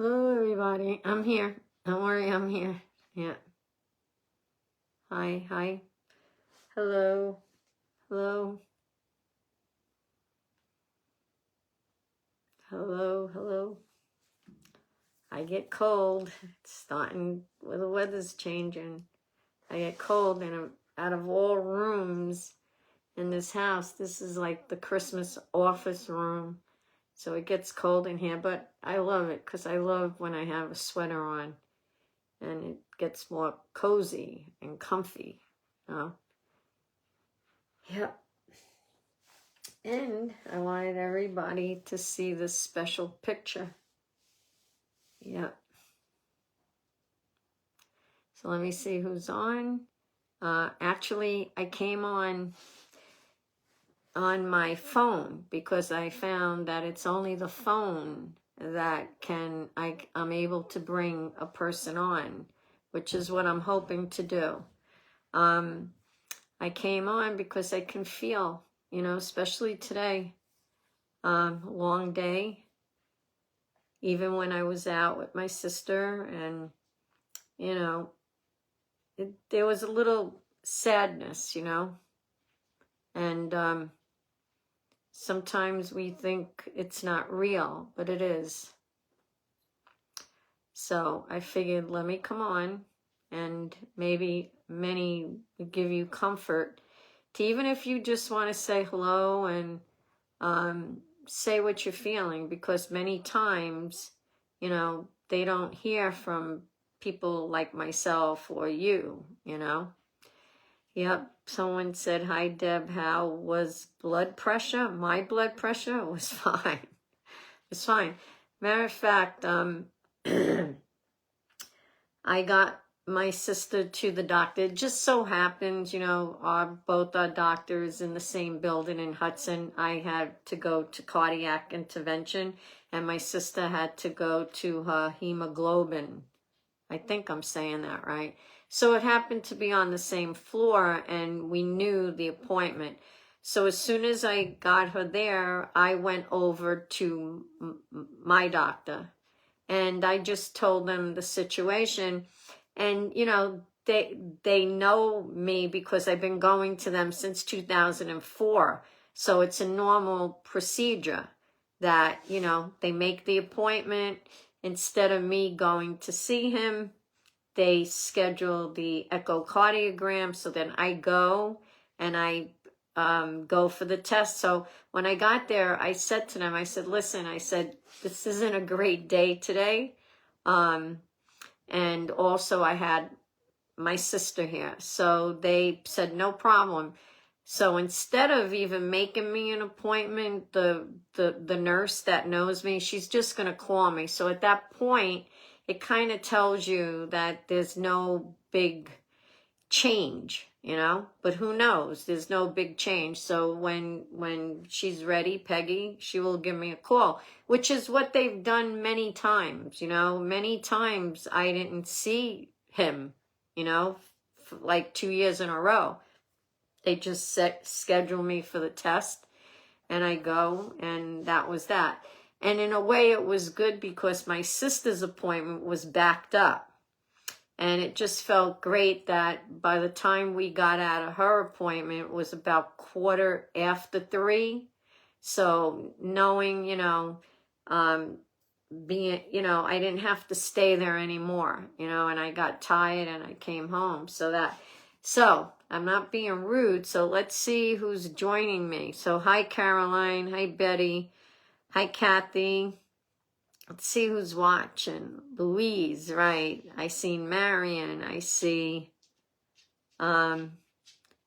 Hello, everybody. I'm here. Don't worry, I'm here. Yeah. Hi, hi. Hello, hello, hello, hello. I get cold. It's starting, well, the weather's changing. I get cold, and out of all rooms in this house, this is like the Christmas office room. So it gets cold in here, but I love it because I love when I have a sweater on and it gets more cozy and comfy. You know? Yep. And I wanted everybody to see this special picture. Yeah. So let me see who's on. Actually, I came on my phone because I found that it's only the phone that I'm able to bring a person on, which is what I'm hoping to do. I came on because I can feel, especially today, long day. Even when I was out with my sister, and there was a little sadness, and sometimes we think it's not real, but it is. So I figured, let me come on, and maybe many would give you comfort to, even if you just want to say hello and say what you're feeling, because many times, they don't hear from people like myself or you. Yep, someone said, hi, Deb, how was blood pressure? My blood pressure was fine. It's fine. Matter of fact, I got my sister to the doctor. It just so happens, both our doctors in the same building in Hudson. I had to go to cardiac intervention, and my sister had to go to her hemoglobin. I think I'm saying that right. So it happened to be on the same floor, and we knew the appointment. So as soon as I got her there, I went over to my doctor, and I just told them the situation. And, they know me because I've been going to them since 2004. So it's a normal procedure that, they make the appointment. Instead of me going to see him, they schedule the echocardiogram. So then I go and I go for the test. So when I got there, I said to them, I said, listen, I said, this isn't a great day today. And also I had my sister here. So they said, no problem. So instead of even making me an appointment, the nurse that knows me, she's just going to call me. So at that point, it kind of tells you that there's no big change, but who knows? There's no big change. So when she's ready, Peggy, she will give me a call, which is what they've done many times. Many times I didn't see him, for like 2 years in a row. They just schedule me for the test, and I go, and that was that. And in a way, it was good because my sister's appointment was backed up. And it just felt great that by the time we got out of her appointment, it was about 3:15. So knowing, being, I didn't have to stay there anymore, and I got tired and I came home. So I'm not being rude. So let's see who's joining me. So hi, Caroline. Hi, Betty. Hi, Kathy. Let's see who's watching. Louise, right. I see Marion. I see, oh,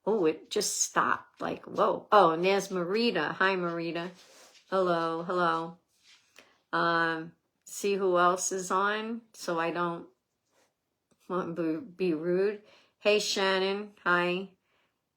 it just stopped. Like, whoa. Oh, and there's Marita. Hi, Marita. Hello, hello. See who else is on so I don't want to be rude. Hey, Shannon. Hi.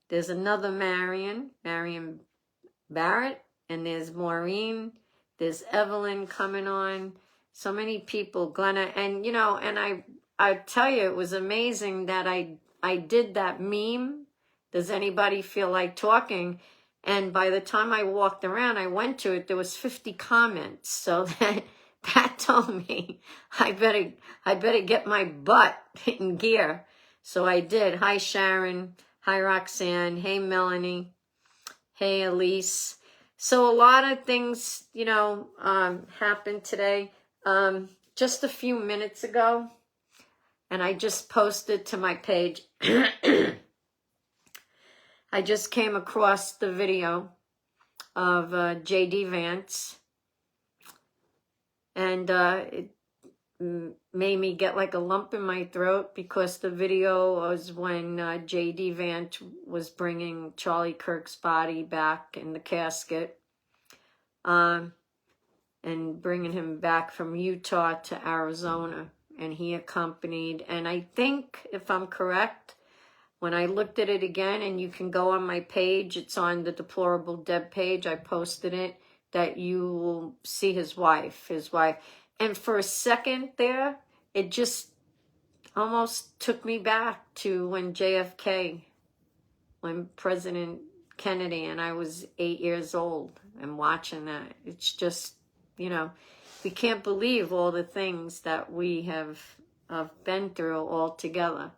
There's another Marion Barrett. And there's Maureen. There's Evelyn coming on. So many people, Glenna, and and I tell you, it was amazing that I did that meme. Does anybody feel like talking? And by the time I walked around, I went to it, there was 50 comments. So that told me I better get my butt in gear. So I did. Hi, Sharon. Hi, Roxanne. Hey, Melanie. Hey, Elise. So a lot of things, happened today. Just a few minutes ago, and I just posted to my page. I just came across the video of J.D. Vance, and it made me get like a lump in my throat because the video was when J.D. Vance was bringing Charlie Kirk's body back in the casket, and bringing him back from Utah to Arizona, and he accompanied, and I think, if I'm correct, when I looked at it again, and you can go on my page, it's on the Deplorable Deb page, I posted it, that you will see his wife. And for a second there, it just almost took me back to when President Kennedy, and I was 8 years old and watching that. It's just, we can't believe all the things that we have been through all together.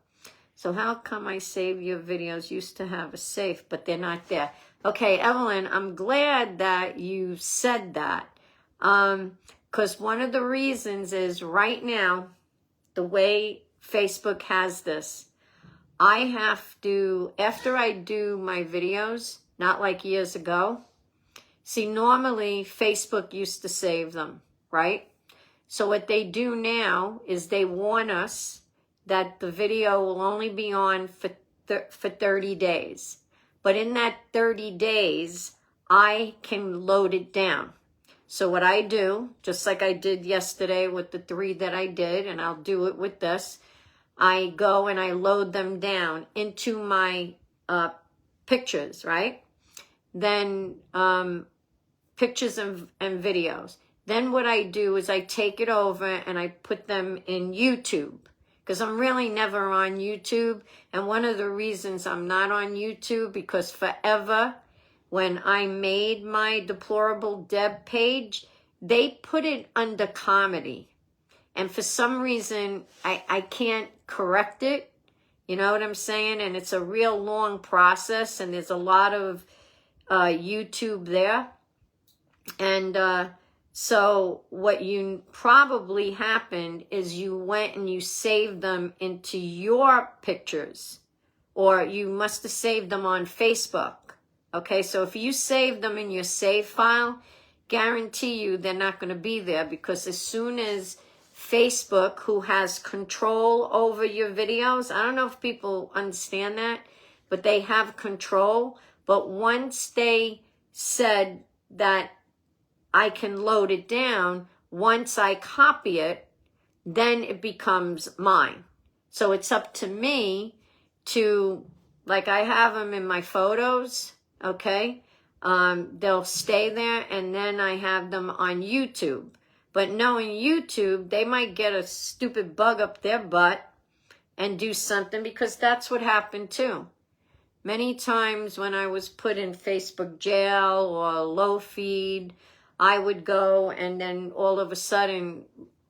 So how come I save your videos? Used to have a safe, but they're not there. Okay, Evelyn, I'm glad that you said that. Because one of the reasons is right now, the way Facebook has this, I have to, after I do my videos, not like years ago, see, normally Facebook used to save them, right? So what they do now is they warn us that the video will only be on for 30 days. But in that 30 days, I can load it down. So what I do, just like I did yesterday with the 3 that I did, and I'll do it with this, I go and I load them down into my pictures, right? Then pictures and videos. Then what I do is I take it over and I put them in YouTube, because I'm really never on YouTube. And one of the reasons I'm not on YouTube, because forever, when I made my Deplorable Deb page, they put it under comedy. And for some reason, I can't correct it. You know what I'm saying? And it's a real long process, and there's a lot of YouTube there. And so what you probably happened is you went and you saved them into your pictures, or you must have saved them on Facebook. Okay, so if you save them in your save file, guarantee you they're not going to be there, because as soon as Facebook, who has control over your videos, I don't know if people understand that, but they have control. But once they said that I can load it down, once I copy it, then it becomes mine. So it's up to me to, like, I have them in my photos, okay? They'll stay there, and then I have them on YouTube. But knowing YouTube, they might get a stupid bug up their butt and do something, because that's what happened too. Many times when I was put in Facebook jail or low feed, I would go and then all of a sudden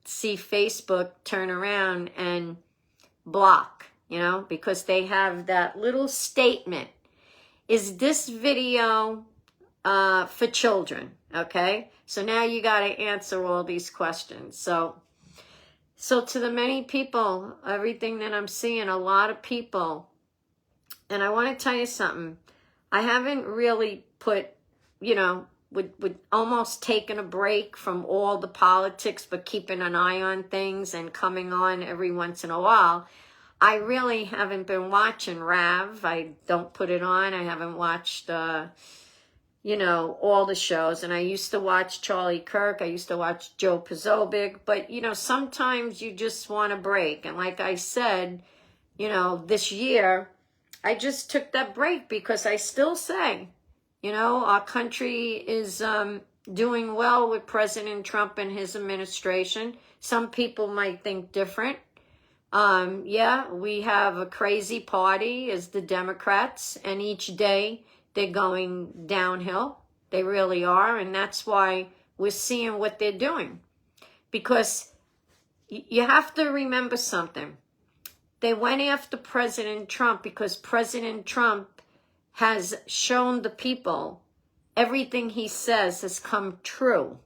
see Facebook turn around and block, because they have that little statement. Is this video for children? Okay, so now you got to answer all these questions. So to the many people, everything that I'm seeing, a lot of people, and I want to tell you something. I haven't really put, would almost taken a break from all the politics, but keeping an eye on things and coming on every once in a while. I really haven't been watching Rav. I don't put it on. I haven't watched all the shows. And I used to watch Charlie Kirk. I used to watch Joe Posobiec. But, sometimes you just want a break. And like I said, this year, I just took that break because I still say, our country is doing well with President Trump and his administration. Some people might think different. Yeah, we have a crazy party as the Democrats, and each day they're going downhill. They really are, and that's why we're seeing what they're doing. because you have to remember something. They went after President Trump because President Trump has shown the people everything he says has come true,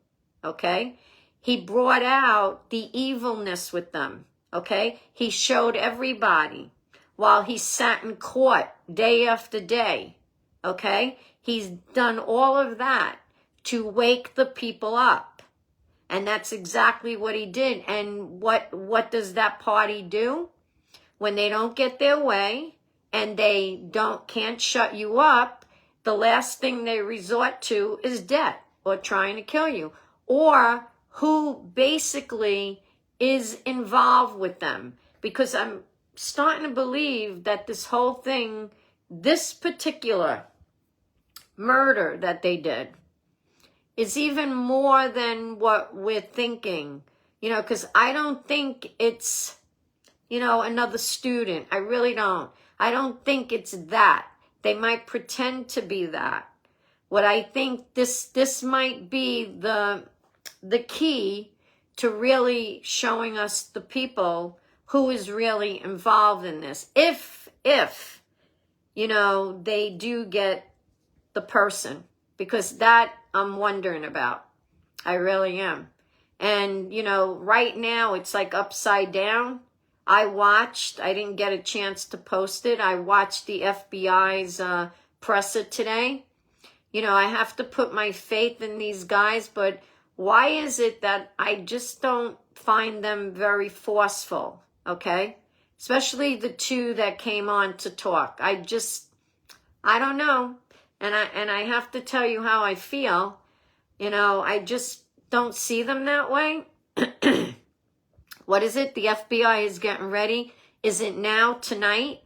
okay? He brought out the evilness with them, okay? He showed everybody while he sat in court day after day, okay? He's done all of that to wake the people up. And that's exactly what he did. And what does that party do? When they don't get their way and they can't shut you up, the last thing they resort to is death or trying to kill you, or who basically is involved with them. Because I'm starting to believe that this whole thing, this particular murder that they did, is even more than what we're thinking. You know, because I don't think it's, you know, another student. I really don't. I don't think it's that. They might pretend to be that. What I think this might be the key to really showing us the people who is really involved in this. If you know, they do get the person, because that I'm wondering about. I really am. And, you know, right now it's like upside down. I didn't get a chance to post it. I watched the FBI's presser today. You know, I have to put my faith in these guys, but why is it that I just don't find them very forceful, okay? Especially the two that came on to talk. I don't know. And I have to tell you how I feel. You know, I just don't see them that way. What is it? The FBI is getting ready. Is it now, tonight?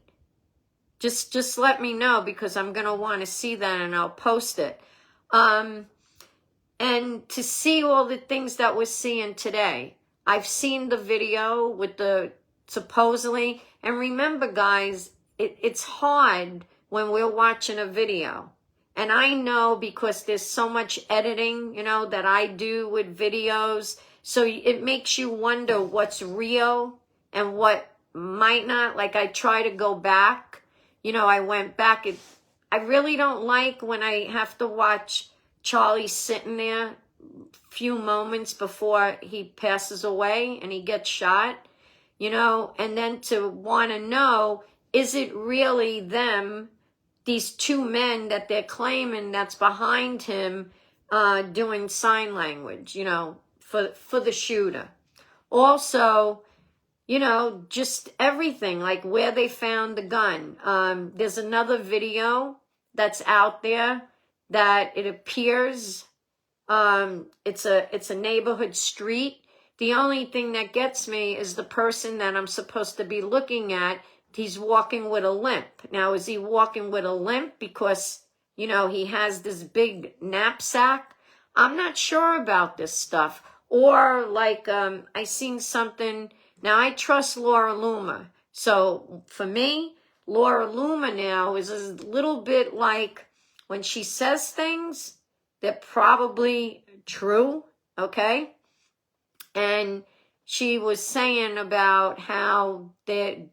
Just let me know, because I'm going to want to see that and I'll post it. And to see all the things that we're seeing today. I've seen the video with the supposedly, and remember guys, it's hard when we're watching a video. And I know because there's so much editing, you know, that I do with videos. So it makes you wonder what's real and what might not. Like I try to go back. You know, I went back. I really don't like when I have to watch Charlie sitting there a few moments before he passes away and he gets shot. You know, and then to want to know, is it really them, these two men that they're claiming that's behind him doing sign language, you know, for the shooter. Also, you know, just everything, like where they found the gun. There's another video that's out there that it appears it's a neighborhood street. The only thing that gets me is the person that I'm supposed to be looking at. He's walking with a limp. Now, is he walking with a limp because, you know, he has this big knapsack? I'm not sure about this stuff. Or like, I seen something. Now, I trust Laura Loomer. So for me, Laura Loomer now is a little bit like when she says things, they're probably true, okay? And she was saying about how they're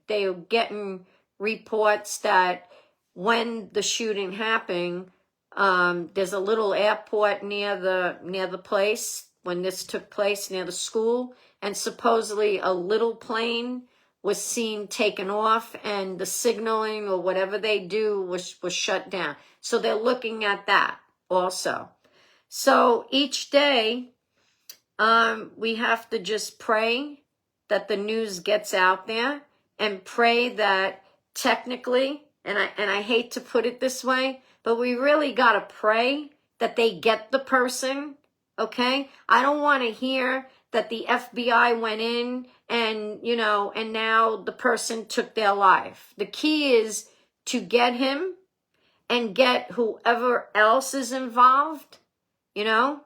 getting reports that when the shooting happened, there's a little airport near the place when this took place, near the school, and supposedly a little plane was seen taken off, and the signaling or whatever they do was shut down. So they're looking at that also. So each day, we have to just pray that the news gets out there, and pray that technically, and I hate to put it this way, but we really got to pray that they get the person, okay? I don't want to hear that the FBI went in and, you know, and now the person took their life. The key is to get him and get whoever else is involved, you know?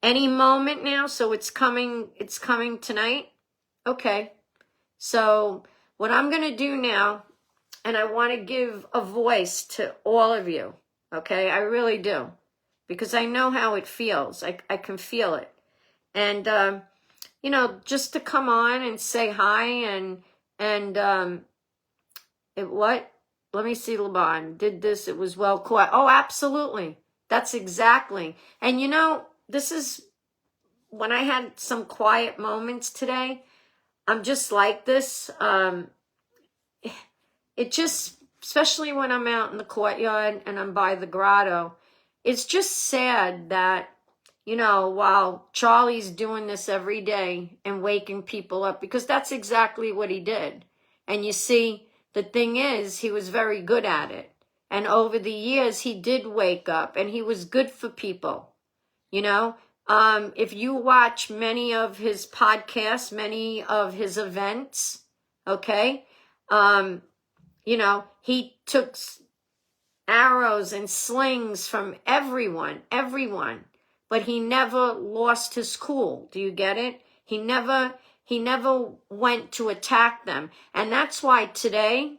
Any moment now, so it's coming tonight. Okay. So what I'm going to do now, and I want to give a voice to all of you. Okay? I really do. Because I know how it feels. I can feel it. And just to come on and say hi and what? Let me see, LeBron did this. It was well quiet. Oh, absolutely. That's exactly. And this is when I had some quiet moments today. I'm just like this. It just, especially when I'm out in the courtyard and I'm by the grotto, it's just sad that, while Charlie's doing this every day and waking people up, because that's exactly what he did. And you see, the thing is, he was very good at it. And over the years, he did wake up and he was good for people. If you watch many of his podcasts, many of his events, okay, he took arrows and slings from everyone, but he never lost his cool. Do you get it? He never went to attack them. And that's why today,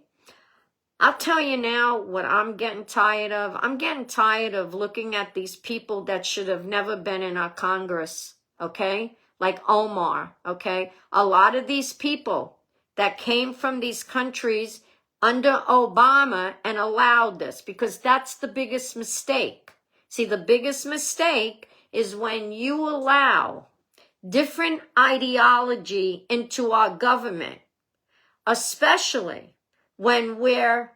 I'll tell you now what I'm getting tired of. I'm getting tired of looking at these people that should have never been in our Congress, okay? Like Omar, okay? A lot of these people that came from these countries under Obama and allowed this, because that's the biggest mistake. See, the biggest mistake is when you allow different ideology into our government, especially when we're,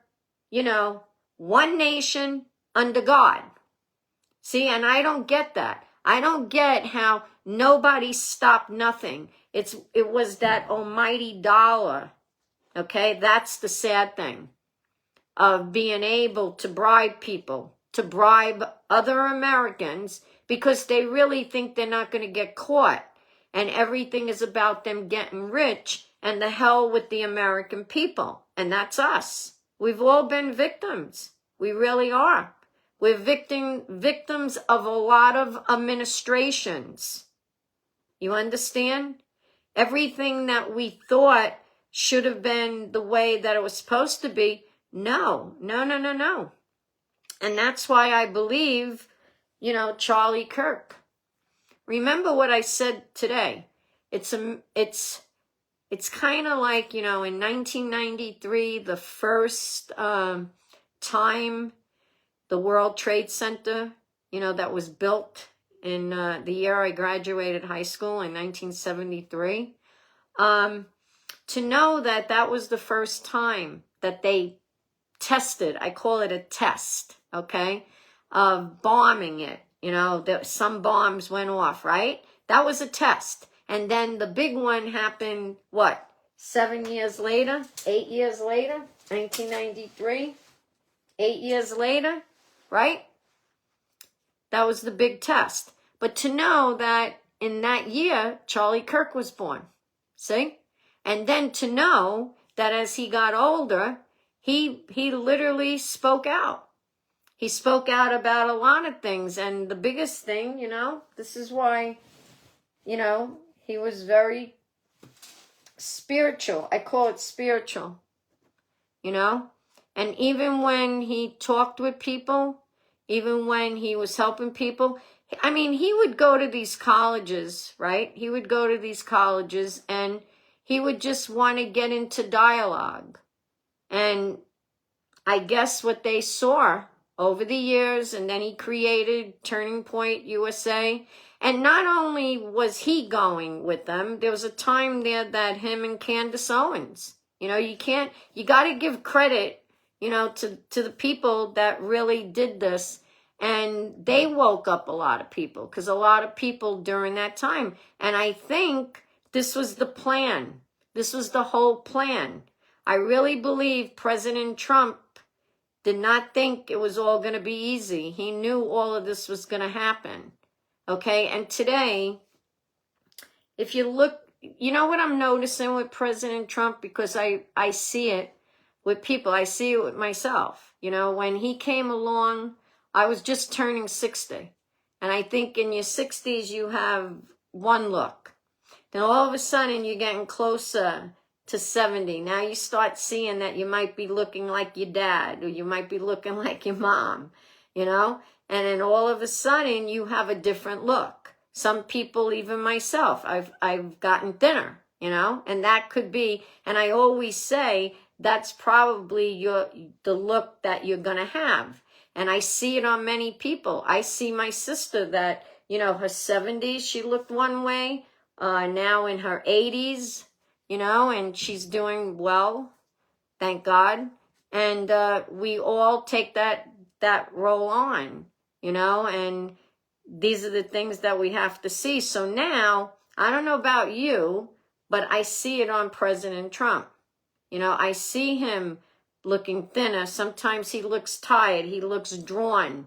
one nation under God. See, and I don't get that. I don't get how nobody stopped nothing. It was that almighty dollar. Okay, that's the sad thing of being able to bribe people, to bribe other Americans, because they really think they're not going to get caught. And everything is about them getting rich, and the hell with the American people. And that's us. We've all been victims. We really are. We're victims of a lot of administrations. You understand? Everything that we thought should have been the way that it was supposed to be. No. And that's why I believe, Charlie Kirk. Remember what I said today. It's kind of like, in 1993, the first time the World Trade Center, that was built in the year I graduated high school in 1973. To know that that was the first time that they tested, I call it a test, okay, of bombing it. Some bombs went off, right? That was a test. And then the big one happened, 7 years later, 8 years later, 1993, 8 years later, right? That was the big test. But to know that in that year, Charlie Kirk was born, see? And then to know that as he got older, he literally spoke out. He spoke out about a lot of things. And the biggest thing, this is why, he was very spiritual. I call it spiritual, And even when he talked with people, even when he was helping people, he would go to these colleges, right? He would go to these colleges and he would just want to get into dialogue. And I guess what they saw over the years, and then he created Turning Point USA. And not only was he going with them, there was a time there that him and Candace Owens, you got to give credit, to the people that really did this. And they woke up a lot of people, because a lot of people during that time. And I think this was the plan. This was the whole plan. I really believe President Trump did not think it was all going to be easy. He knew all of this was going to happen. Okay, and today, if you look, what I'm noticing with President Trump, because I see it with people, I see it with myself. When he came along, I was just turning 60. And I think in your 60s, you have one look. Then all of a sudden, you're getting closer to 70. Now you start seeing that you might be looking like your dad, or you might be looking like your mom, And then all of a sudden, you have a different look. Some people, even myself, I've gotten thinner, you know, and that could be, and I always say that's probably the look that you're going to have. And I see it on many people. I see my sister that, you know, her 70s, she looked one way, now in her 80s, you know, and she's doing well, thank God. And we all take that role on, you know, and these are the things that we have to see. So now, I don't know about you, but I see it on President Trump. You know, I see him looking thinner. Sometimes he looks tired. He looks drawn,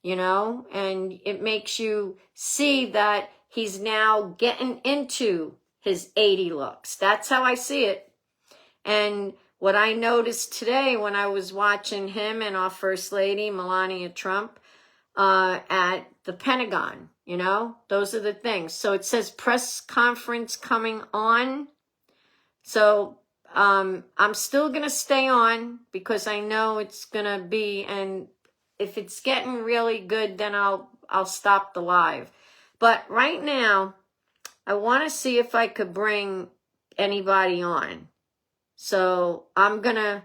you know, and it makes you see that he's now getting into his 80 looks. That's how I see it. And what I noticed today when I was watching him and our First Lady, Melania Trump, at the Pentagon, you know, those are the things. So it says press conference coming on. So I'm still going to stay on because I know it's going to be, and if it's getting really good, then I'll stop the live. But right now, I want to see if I could bring anybody on. So I'm going to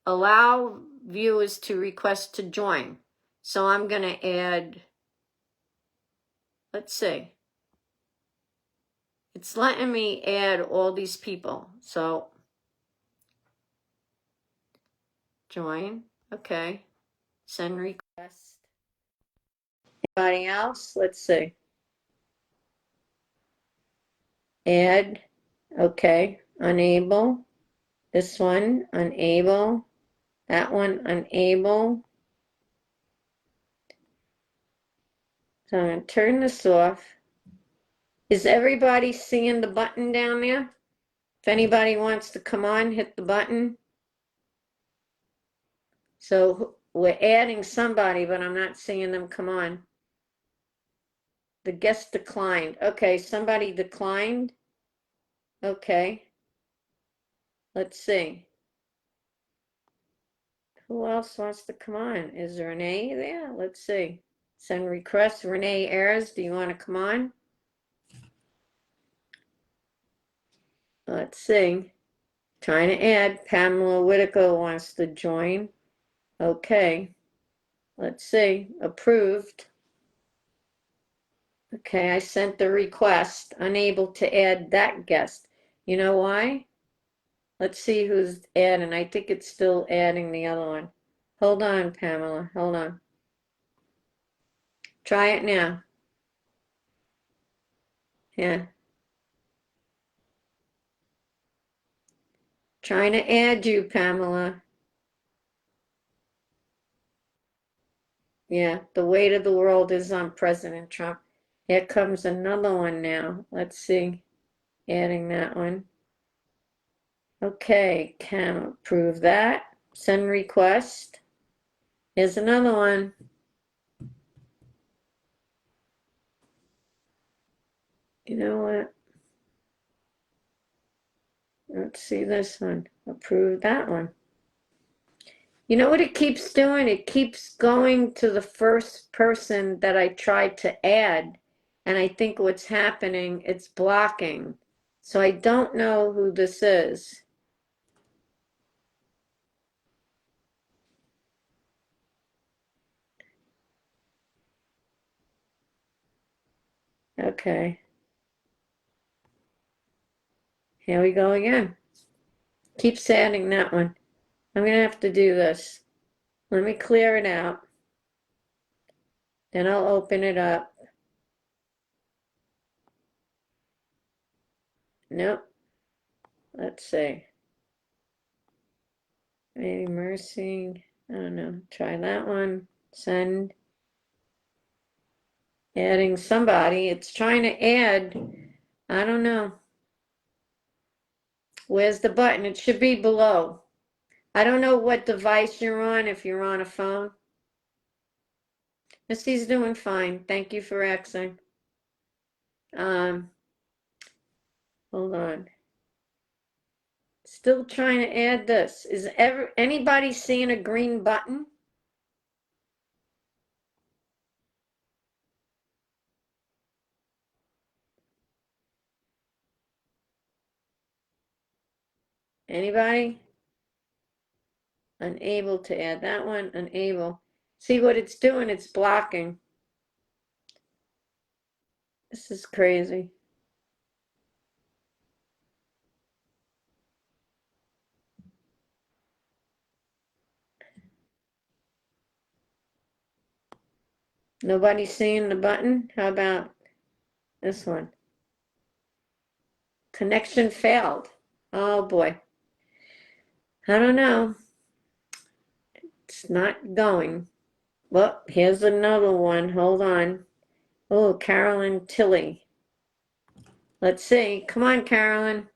allow viewers to request to join. So I'm going to add, let's see. It's letting me add all these people. So join. Okay. Send request. Anybody else? Let's see. Add. Okay. Unable. This one, unable. That one, unable. So I'm going to turn this off. Is everybody seeing the button down there? If anybody wants to come on, hit the button. So we're adding somebody, but I'm not seeing them come on. The guest declined. Okay, somebody declined. Okay. Let's see. Who else wants to come on? Is Renee there? Let's see. Send request. Renee Ayers, do you want to come on? Let's see. Trying to add. Pamela Whitaker wants to join. Okay. Let's see. Approved. Okay, I sent the request. Unable to add that guest. You know why? Let's see who's adding. I think it's still adding the other one. Hold on, Pamela. Hold on. Try it now. Yeah. Trying to add you, Pamela. Yeah, the weight of the world is on President Trump. Here comes another one now. Let's see. Adding that one. Okay, can approve that. Send request. Here's another one. You know what? Let's see this one. Approve that one. You know what it keeps doing? It keeps going to the first person that I tried to add. And I think what's happening, it's blocking. So I don't know who this is. Okay. Here we go again. Keeps adding that one. I'm going to have to do this. Let me clear it out. Then I'll open it up. Nope. Let's see. Maybe Mercy. I don't know. Try that one. Send. Adding somebody. It's trying to add. I don't know. Where's the button? It should be below. I don't know what device you're on, if you're on a phone. Missy's doing fine. Thank you for asking. Hold on. Still trying to add this. Is anybody seeing a green button? Anybody? Unable to add that one, unable. See what it's doing? It's blocking. This is crazy. Nobody seeing the button? How about this one? Connection failed. Oh boy. I don't know. It's not going. Well, here's another one. Hold on. Oh, Carolyn Tilley. Let's see. Come on, Carolyn.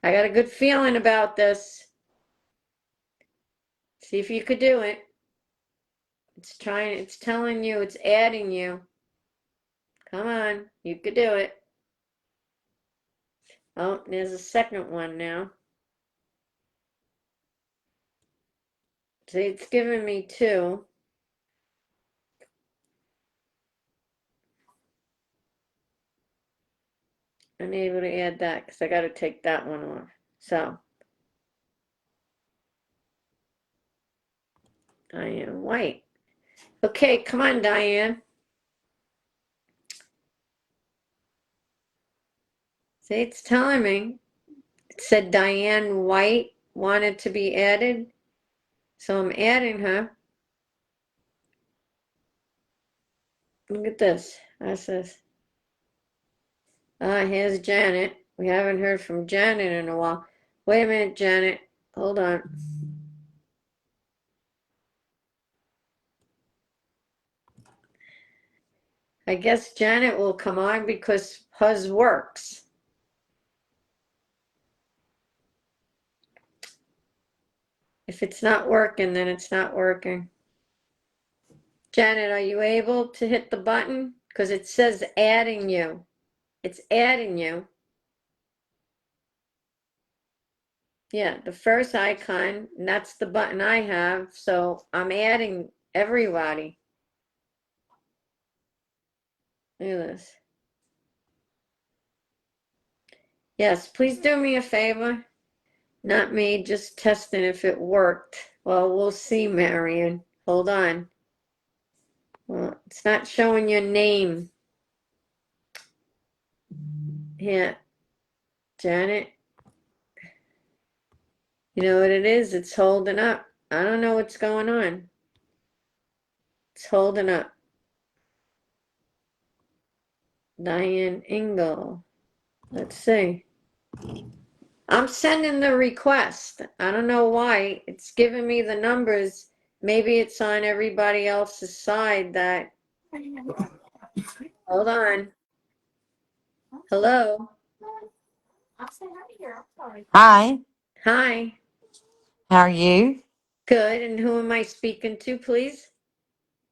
I got a good feeling about this. See if you could do it. It's telling you, it's adding you. Come on, you could do it. Oh, there's a second one now. See, it's giving me two. Unable to add that because I got to take that one off. So, Diane White. Okay, come on, Diane. See, it's telling me. It said Diane White wanted to be added. So I'm adding her. Look at this. That's this. Here's Janet. We haven't heard from Janet in a while. Wait a minute, Janet. Hold on. I guess Janet will come on because hers works. If it's not working, then it's not working. Janet, are you able to hit the button? Because it says adding you. It's adding you. Yeah, the first icon, and that's the button I have. So I'm adding everybody. Look at this. Yes, please do me a favor. Not me, just testing if it worked. Well, we'll see, Marion. Hold on. Well, it's not showing your name. Here, Janet. You know what it is? It's holding up. I don't know what's going on. It's holding up. Diane Engel. Let's see. I'm sending the request. I don't know why. It's giving me the numbers. Maybe it's on everybody else's side that. Hold on. Hello. Hi, Hi. how are you? Good. And who am I speaking to, please?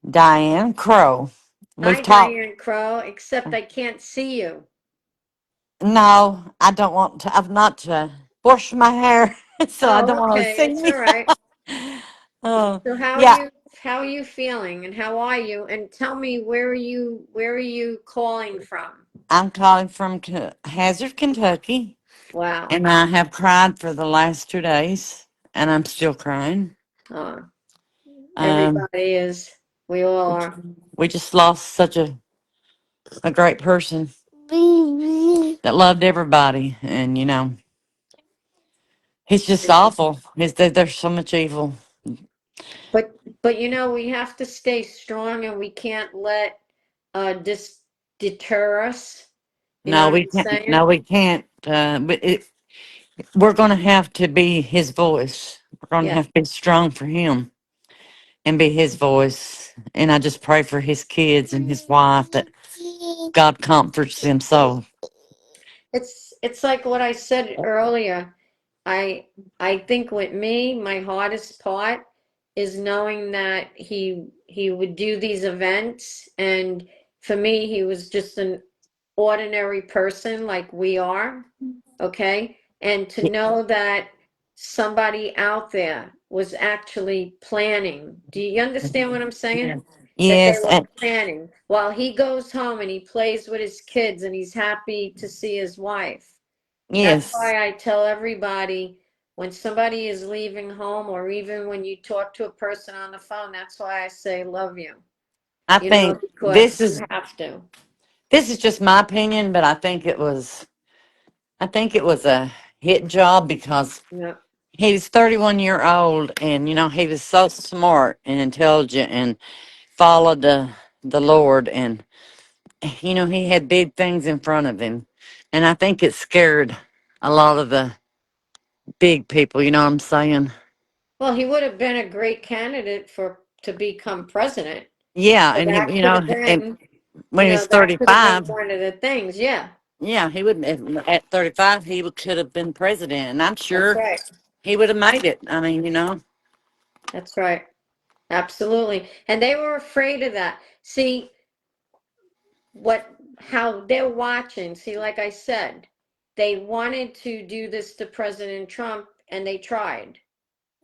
Diane Crow. Hi, We've talked. Diane Crow, except I can't see you. No, I don't want to. I've not washed my hair, so I don't Oh, want to okay. see It's all me. right. Oh, So yeah. how are you feeling and how are you? And tell me where are you calling from? I'm calling from Hazard, Kentucky, Wow. and I have cried for the last 2 days, and I'm still crying. Oh, Um, everybody is. We all are. we just lost such a great person that loved everybody, and he's just awful. There's so much evil. But you know, we have to stay strong and we can't let this deter us. You know No, what we I'm can't. No, saying? we can't. We're going to have to be his voice. We're going to Yeah. have to be strong for him and be his voice. And I just pray for his kids and his wife that God comforts them. So, It's like what I said earlier. I I think with me, my hardest part is knowing that he would do these events, and for me, he was just an ordinary person like we are, okay? And to know that somebody out there was actually planning. Do you understand what I'm saying? That they yes, were planning while he goes home and he plays with his kids and he's happy to see his wife. That's yes, why I tell everybody, when somebody is leaving home, or even when you talk to a person on the phone, that's why I say love you. I You know, think because you have to. this is just my opinion, but I think it was a hit job because Yeah. he was 31 old and he was so smart and intelligent and followed the Lord, and he had big things in front of him, and I think it scared a lot of the big people, you know what I'm saying? Well, he would have been a great candidate to become president. Yeah, So and that could have been, when he was that could have been 35, one of the things. Yeah, yeah, he would at 35 could have been president, and I'm that's sure right. he would have made it. I mean, That's right. Absolutely. And they were afraid of that. See how they're watching. See, like I said, they wanted to do this to President Trump and they tried,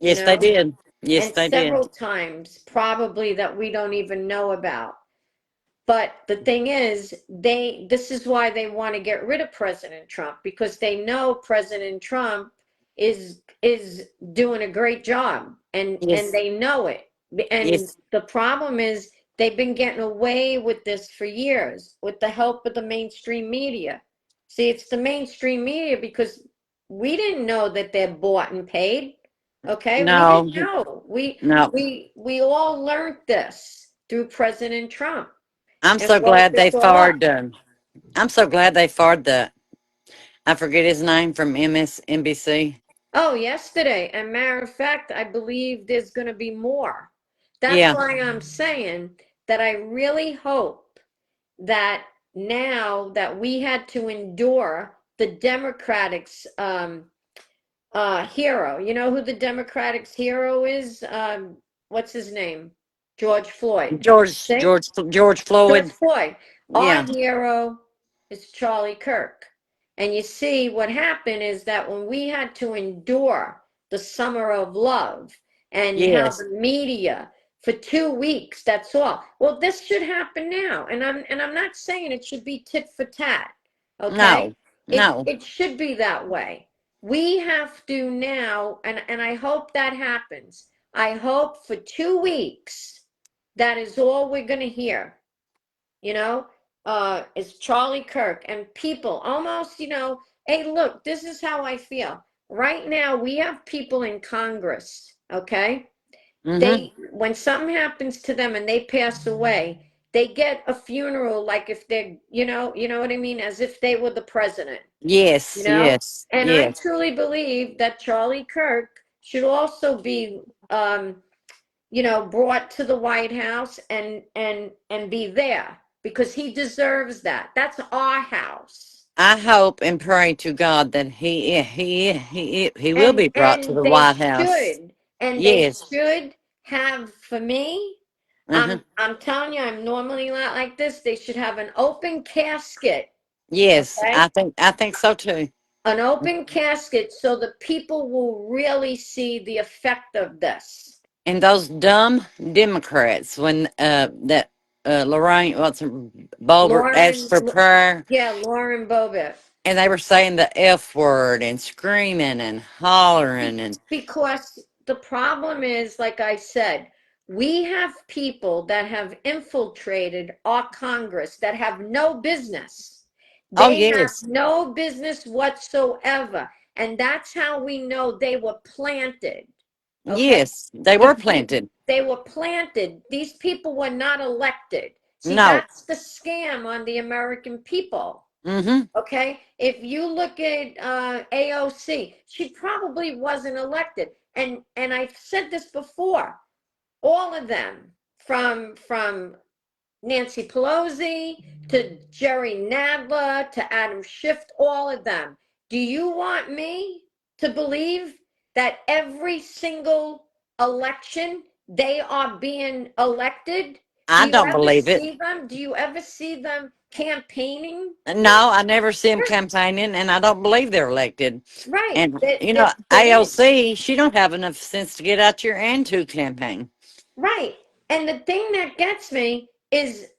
you yes, they know, did. Yes, and they did. several times probably that we don't even know about. But the thing is, this is why they want to get rid of President Trump, because they know President Trump is doing a great job, and Yes, they know it. And yes, the problem is they've been getting away with this for years with the help of the mainstream media. See, it's the mainstream media, because we didn't know that they're bought and paid. Okay, we no, didn't know. We no. we we all learned this through President Trump I'm and so woke glad they this all up. fired. I'm so glad they fired the. I forget his name from MSNBC. Oh, yesterday. And matter of fact, I believe there's going to be more. That's Yeah, why I'm saying that I really hope that now that we had to endure the Democrats' hero. You know who the Democrats' hero is? What's his name? George Floyd. See? George George Floyd. Floyd. Our Yeah, hero is Charlie Kirk. And you see, what happened is that when we had to endure the summer of love and how yes. the media for 2 weeks, that's all. Well, this should happen now. And I'm not saying it should be tit for tat. Okay? No, It no. it should be that way. We have to now, and I hope that happens. I hope for 2 weeks that is all we're gonna hear, you know, is Charlie Kirk and people almost, hey, look, this is how I feel. Right now, we have people in Congress, okay? Mm-hmm. When something happens to them and they pass away, they get a funeral like if they're, you know what I mean, as if they were the president, you Yes, know? yes, And I yes. truly believe that Charlie Kirk should also be brought to the White House and be there, because he deserves that. That's our house. I hope and pray to God that he will And be brought to and the they White House. should and they Yes. should have, for me, Uh-huh. I'm telling you, I'm normally not like this. They should have an open casket, Yes, okay? I think so too. An open casket so the people will really see the effect of this. And those dumb Democrats, when that Lorraine Boebert asked Lauren, for prayer, yeah, Lauren Boebert. and they were saying the F word and screaming and hollering and Because the problem is, like I said, we have people that have infiltrated our Congress that have no business. oh They have yes, no business whatsoever. And that's how we know they were planted. Okay? yes, they were planted. They were planted. These people were not elected. See, No. that's the scam on the American people. Mm-hmm. Okay, if you look at AOC, she probably wasn't elected, and I've said this before. All of them, from Nancy Pelosi to Jerry Nadler to Adam Schiff, all of them. Do you want me to believe that every single election they are being elected? Do I you don't ever believe it. see them? Do you ever see them campaigning? No, I never see them campaigning, and I don't believe they're elected. Right. And They don't. AOC, she don't have enough sense to get out here and to campaign. Right. And the thing that gets me is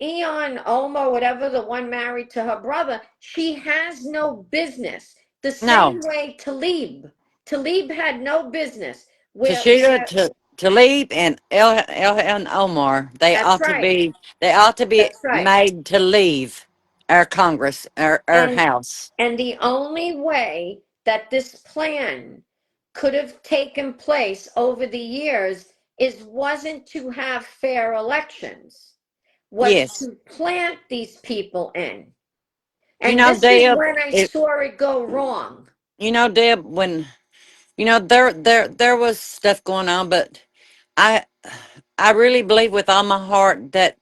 Eon Olmo, whatever, the one married to her brother, she has no business. The same No. way Talib. Talib had no business. Tashida, Talib, and El Omar, That's right. they ought to be That's right. made to leave our Congress, our And House. and the only way that this plan could have taken place over the years is wasn't to have fair elections, was Yes. to plant these people in. You And know, this is Deb, when I saw it go wrong. Deb, when, there was stuff going on, but I, I really believe with all my heart that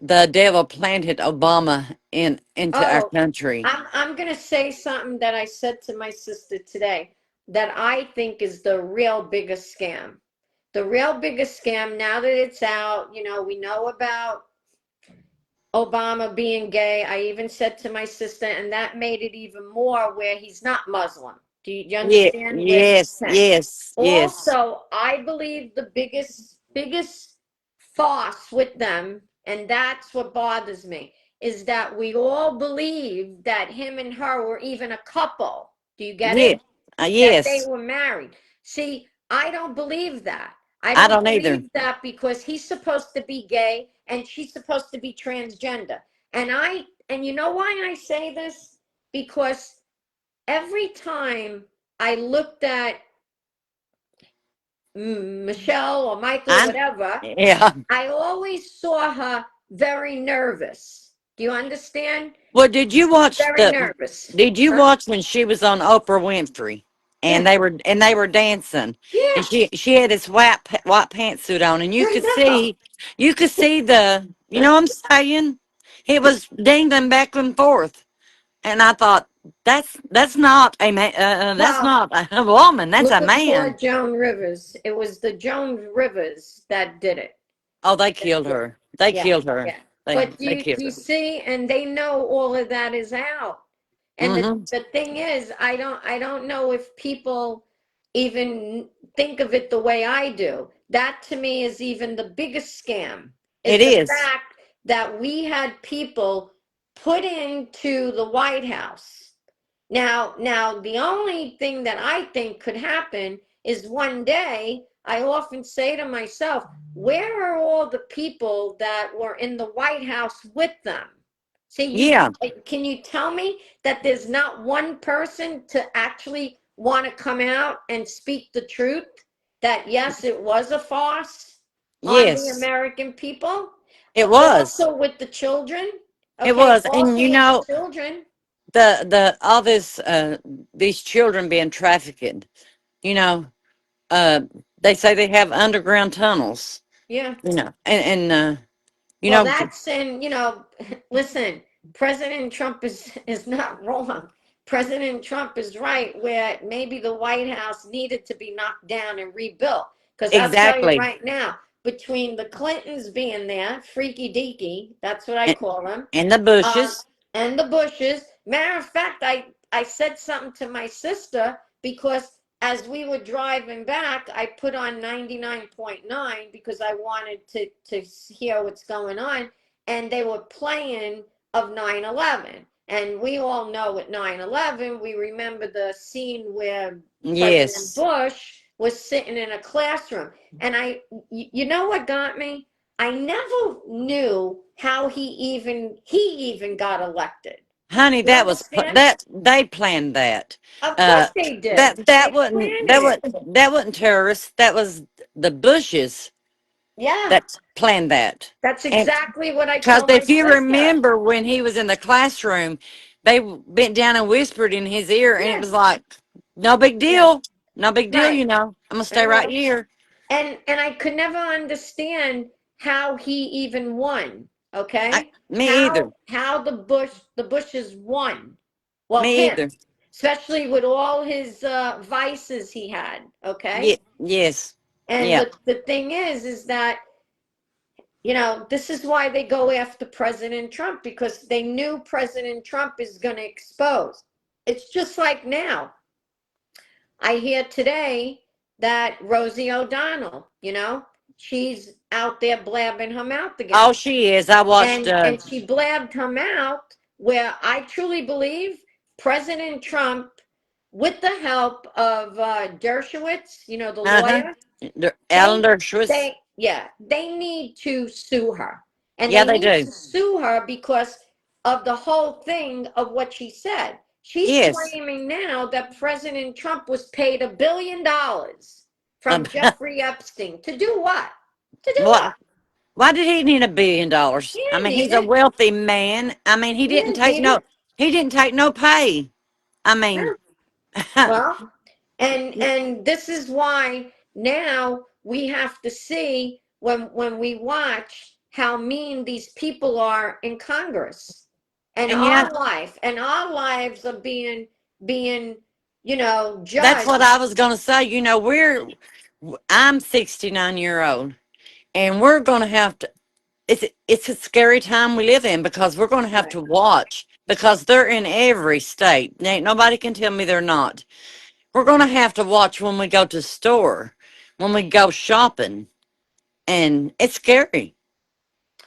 the devil planted Obama into our Oh, country. I'm gonna say something that I said to my sister today that I think is the real biggest scam. The real biggest scam, now that it's out, we know about Obama being gay. I even said to my sister, and that made it even more where he's not Muslim. Do you Yeah, understand where yes, he's 10? yes, yes. Also, I believe the biggest farce with them, and that's what bothers me, is that we all believe that him and her were even a couple. Do you get Yeah, it? That they yes. were married. See, I don't believe that. I I don't don't either. believe that because he's supposed to be gay and she's supposed to be transgender. And you know why I say this? Because every time I looked at Michelle or Michael, I, whatever, yeah. I always saw her very nervous. Do you understand? Well, Very nervous. did you Huh? watch when she was on Oprah Winfrey and Yeah. they were dancing and Yeah. she had this white pantsuit on and I know. you could see what I'm saying? It was dangling back and forth. And I thought, that's not a man, that's Well, not a woman, that's look a at poor man. Joan Rivers. It was the Joan Rivers that did it. Oh, they killed Yeah, her. They yeah, killed her. yeah. They But they do killed you her. see? And they know all of that is out. And Hmm. the thing is, I don't know if people even think of it the way I do. That to me is even the biggest scam, It is the is. fact that we had people put into the White House. Now, the only thing that I think could happen is one day, I often say to myself, where are all the people that were in the White House with them? See, Yeah. can you tell me that there's not one person to actually want to come out and speak the truth? That yes, it was a farce on the Yes. American people, It was. also with the children. It Okay, was. And also with the children. the all this these children being trafficked, you know, uh they say they have underground tunnels, Yeah. and you Well, know that's and listen, President Trump is not wrong. President Trump is right where maybe the White House needed to be knocked down and rebuilt. Because I'll tell you exactly. right now, between the Clintons being there, freaky deaky, that's what I And, call them, and the um, bushes. and the Bushes. Matter of fact, I said something to my sister because as we were driving back, I put on 99.9 because I wanted to hear what's going on, and they were playing of 9/11. And we all know at 9/11, we remember the scene where President Yes. Bush was sitting in a classroom. And you know what got me? I never knew how he even got elected. Honey, You understand? that they planned that. Of Uh course they did. They planned it. that wasn't terrorists. That was the Bushes Yeah, that planned that. that's And exactly what I because told my if you sister. remember when he was in the classroom, they bent down and whispered in his ear, and it Yeah, was like, "No big yeah, deal, no big deal." right. I'm gonna I stay right know. here. And I could never understand how he even won. Okay, Me either. how the Bushes won. Well, Me him, either. especially with all his vices he had. Yeah. Okay, Yes. and Yeah. the thing is that this is why they go after President Trump because they knew President Trump is going to expose. It's just like now. I hear today that Rosie O'Donnell, she's out there blabbing her mouth Oh, again. she is. I watched. And she blabbed her mouth where I truly believe President Trump with the help of Dershowitz, you know, the Uh-huh. lawyer. Alan They Dershowitz. they need to sue her. And Yeah, they they need do. to sue her because of the whole thing of what she said. She's Yes. claiming now that President Trump was paid $1 billion Um, from Jeffrey Epstein. To do what? To do what? what? Why did he need $1 billion? He I didn't mean, need he's a it. wealthy man. I mean, He didn't need it. he didn't take no pay. I mean, Yeah. Well, and this is why now we have to see when we watch how mean these people are in Congress, and you know, and our lives are being that's judged. what I was gonna say. I'm 69 year old, and we're gonna have to. It's a scary time we live in because we're gonna have Right. to watch because they're in every state. Ain't nobody can tell me they're not. We're gonna have to watch when we go to the store, when we go shopping, and it's scary.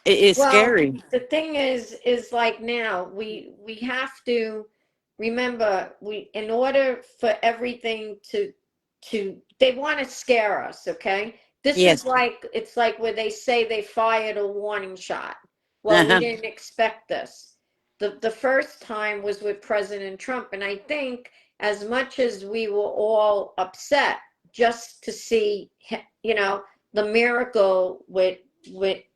It is Well, scary. the thing is like now we have to remember we in order for everything to they want to scare us, okay? This is Yes. like it's like where they say they fired a warning shot. Well, we Uh-huh. didn't expect this. The first time was with President Trump, and I think as much as we were all upset just to see, the miracle with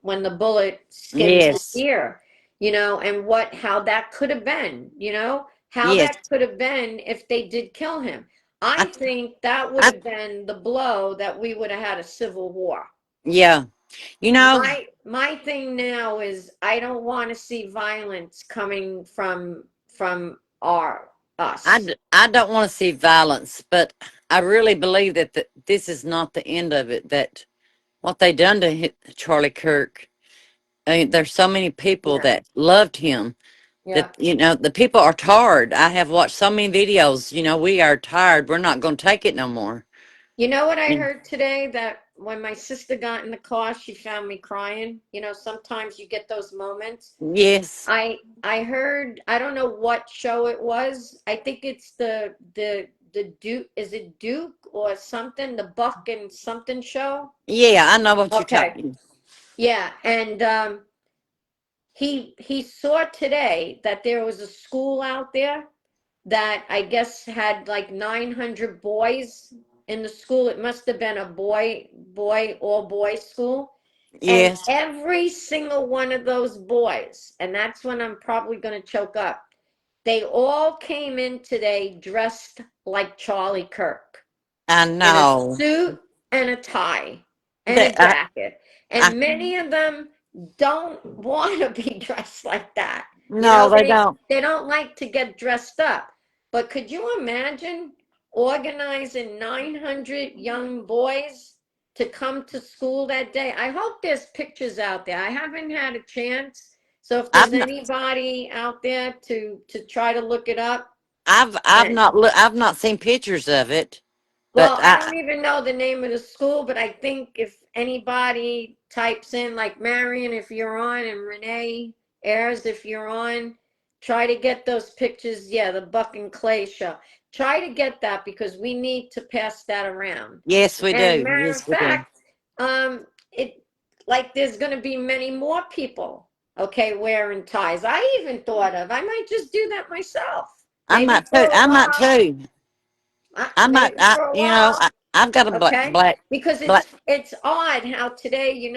when the bullet skinned his Yes. ear, and how that could have been, how Yes. that could have been if they did kill him. I I, think that would I, have been the blow that we would have had a civil war. yeah. You know, My thing now is I don't want to see violence coming from our us. I don't want to see violence, but I really believe that this is not the end of it. That what they done to Charlie Kirk. I mean, there's so many people Yeah, that loved him yeah. that the people are tired. I have watched so many videos. We are tired. We're not going to take it no more. You know what I And heard today? That when my sister got in the car, she found me crying. Sometimes you get those moments. yes, I heard, I don't know what show it was. I think it's the Duke, is it Duke or something? The Buck and something show? yeah, I know what you're Okay. talking. Yeah, and he saw today that there was a school out there that I guess had like 900 boys in the school. It must have been a all boys school. And Yes, every single one of those boys, and that's when I'm probably going to choke up, they all came in today dressed like Charlie Kirk I in a know. suit and a tie and They, a jacket. I And many of them don't want to be dressed like that. no, they They don't. they don't like to get dressed up. But could you imagine organizing 900 young boys to come to school that day? I hope there's pictures out there. I haven't had a chance. So if I've there's not, anybody out there to try to look it up, I've not, I've not seen pictures of it, but well, I don't even know the name of the school, but I think if anybody types in, like Marion, if you're on, and Renee Ayers, if you're on, try to get those pictures. Yeah, the Buck and Clay show. Try to get that because we need to pass that around. yes, we And do. matter of Yes, we do. fact, it like there's going to be many more people, okay, wearing ties. I even thought of, I might just do that myself. I Maybe might too. for a I might while. too. I might. Maybe for a while. I've got a Okay, black, because black. it's odd how today,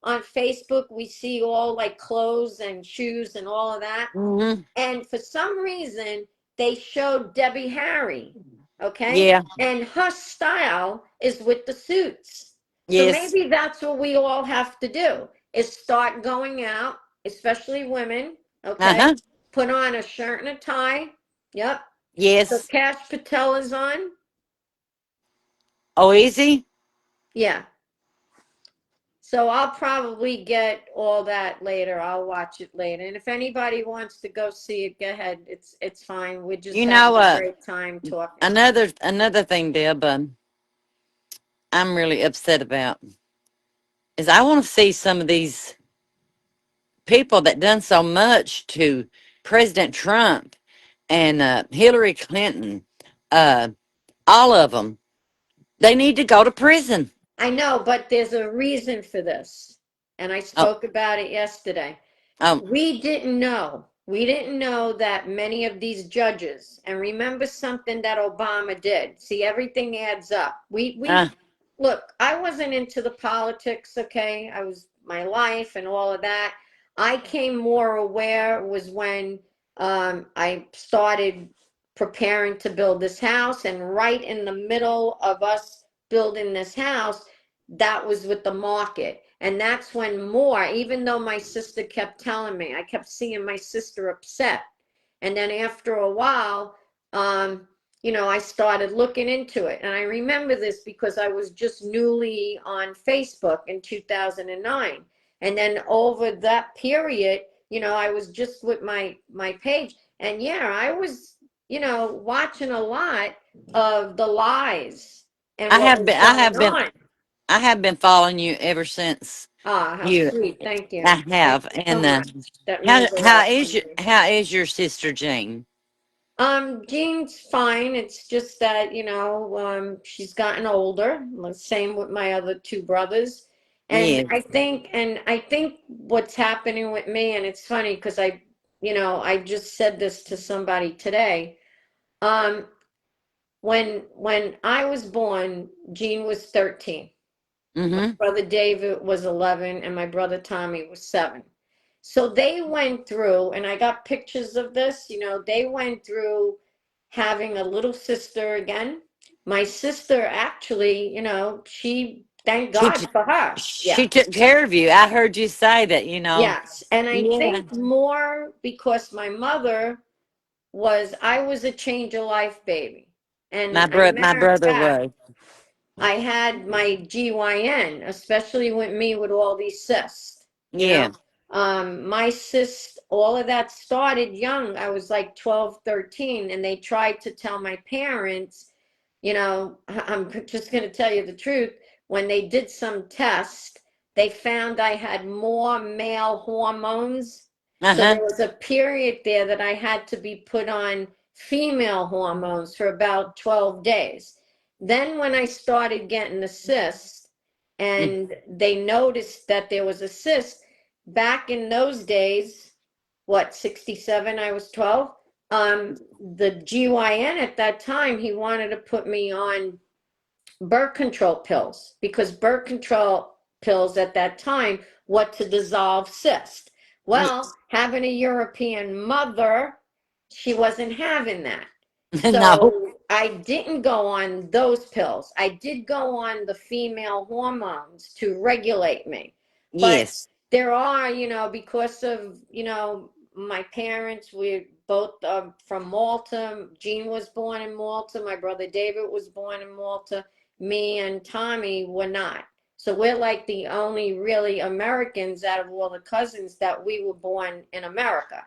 on Facebook we see all like clothes and shoes and all of that. Hmm. And for some reason they showed Debbie Harry, okay? Yeah. And her style is with the suits. So Yes. maybe that's what we all have to do is start going out, especially women, Uh okay? huh. Put on a shirt and a tie. Yep. So Yes. Cash Patel is on. Oh, easy. Yeah. So I'll probably get all that later. I'll watch it later. And if anybody wants to go see it, go ahead. It's fine. We're just You having know, a great time talking. another thing, Deb. I'm really upset about is I want to see some of these people that done so much to President Trump and Hillary Clinton. uh, all of them, they need to go to prison. I know, but there's a reason for this. And I Oh, spoke about it yesterday. oh, We didn't know. We didn't know that many of these judges, and remember something that Obama did. See, everything adds up. uh, Look, I wasn't into the politics, okay? I was my life and all of that. I came more aware was when I started preparing to build this house, and right in the middle of us building this house, that was with the market. And that's when more, even though my sister kept telling me, I kept seeing my sister upset. And then after a while, I started looking into it. And I remember this because I was just newly on Facebook in 2009. And then over that period, I was just with my page. And yeah, I was, watching a lot of the lies and I what have was been, I going have been, on. I have been following you ever since Ah, how you. sweet. Thank you. I Thank have, you so and much. That how means a lot to me. how is your sister Jane? Jean's fine. It's just that, she's gotten older. Same with my other two brothers. And Yes. I think what's happening with me, and it's funny because I just said this to somebody today. Um, when I was born, Jean was 13. My Mm-hmm. brother David was 11 and my brother Tommy was 7. So they went through, and I got pictures of this, they went through having a little sister again. My sister actually, thank She God t- for her. Yeah. she took care of you. I heard you say that. Yes. And I Yeah. think more because my mother I was a change of life baby. And a My matter of brother fact, was. I had my GYN, especially with me with all these cysts, you know. Yeah. My cyst, all of that started young. I was like 12, 13, and they tried to tell my parents, I'm just going to tell you the truth. When they did some test, they found I had more male hormones. So Uh-huh. there was a period there that I had to be put on female hormones for about 12 days. Then when I started getting the cyst Mm. and they noticed that there was a cyst, back in those days, what, 67, I was 12. The GYN at that time, he wanted to put me on birth control pills because birth control pills at that time what to dissolve cyst. Well, Yes. having a European mother, she wasn't having that. No. So I didn't go on those pills. I did go on the female hormones to regulate me. But Yes. there are, because of, my parents, we both from Malta. Jean was born in Malta. My brother David was born in Malta. Me and Tommy were not. So we're like the only really Americans out of all the cousins that we were born in America.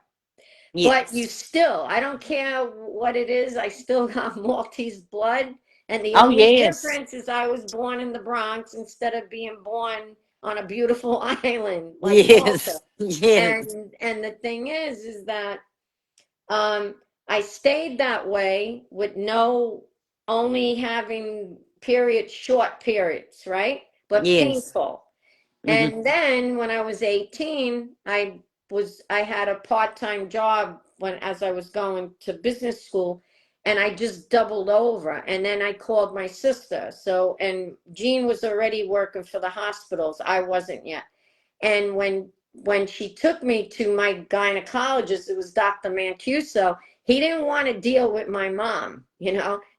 But you Yes. still, I don't care what it is, I still got Maltese blood. And the Oh only yes. difference is I was born in the Bronx instead of being born on a beautiful island like Malta. Yes. Yes. And the thing is that um, I stayed that way with no, only having short periods, right? But Yes. painful. Hmm. And then when I was 18, I had a part-time job as I was going to business school, and I just doubled over. And then I called my sister. So, and Jean was already working for the hospitals. I wasn't yet. And when she took me to my gynecologist, it was Dr. Mancuso. He didn't want to deal with my mom.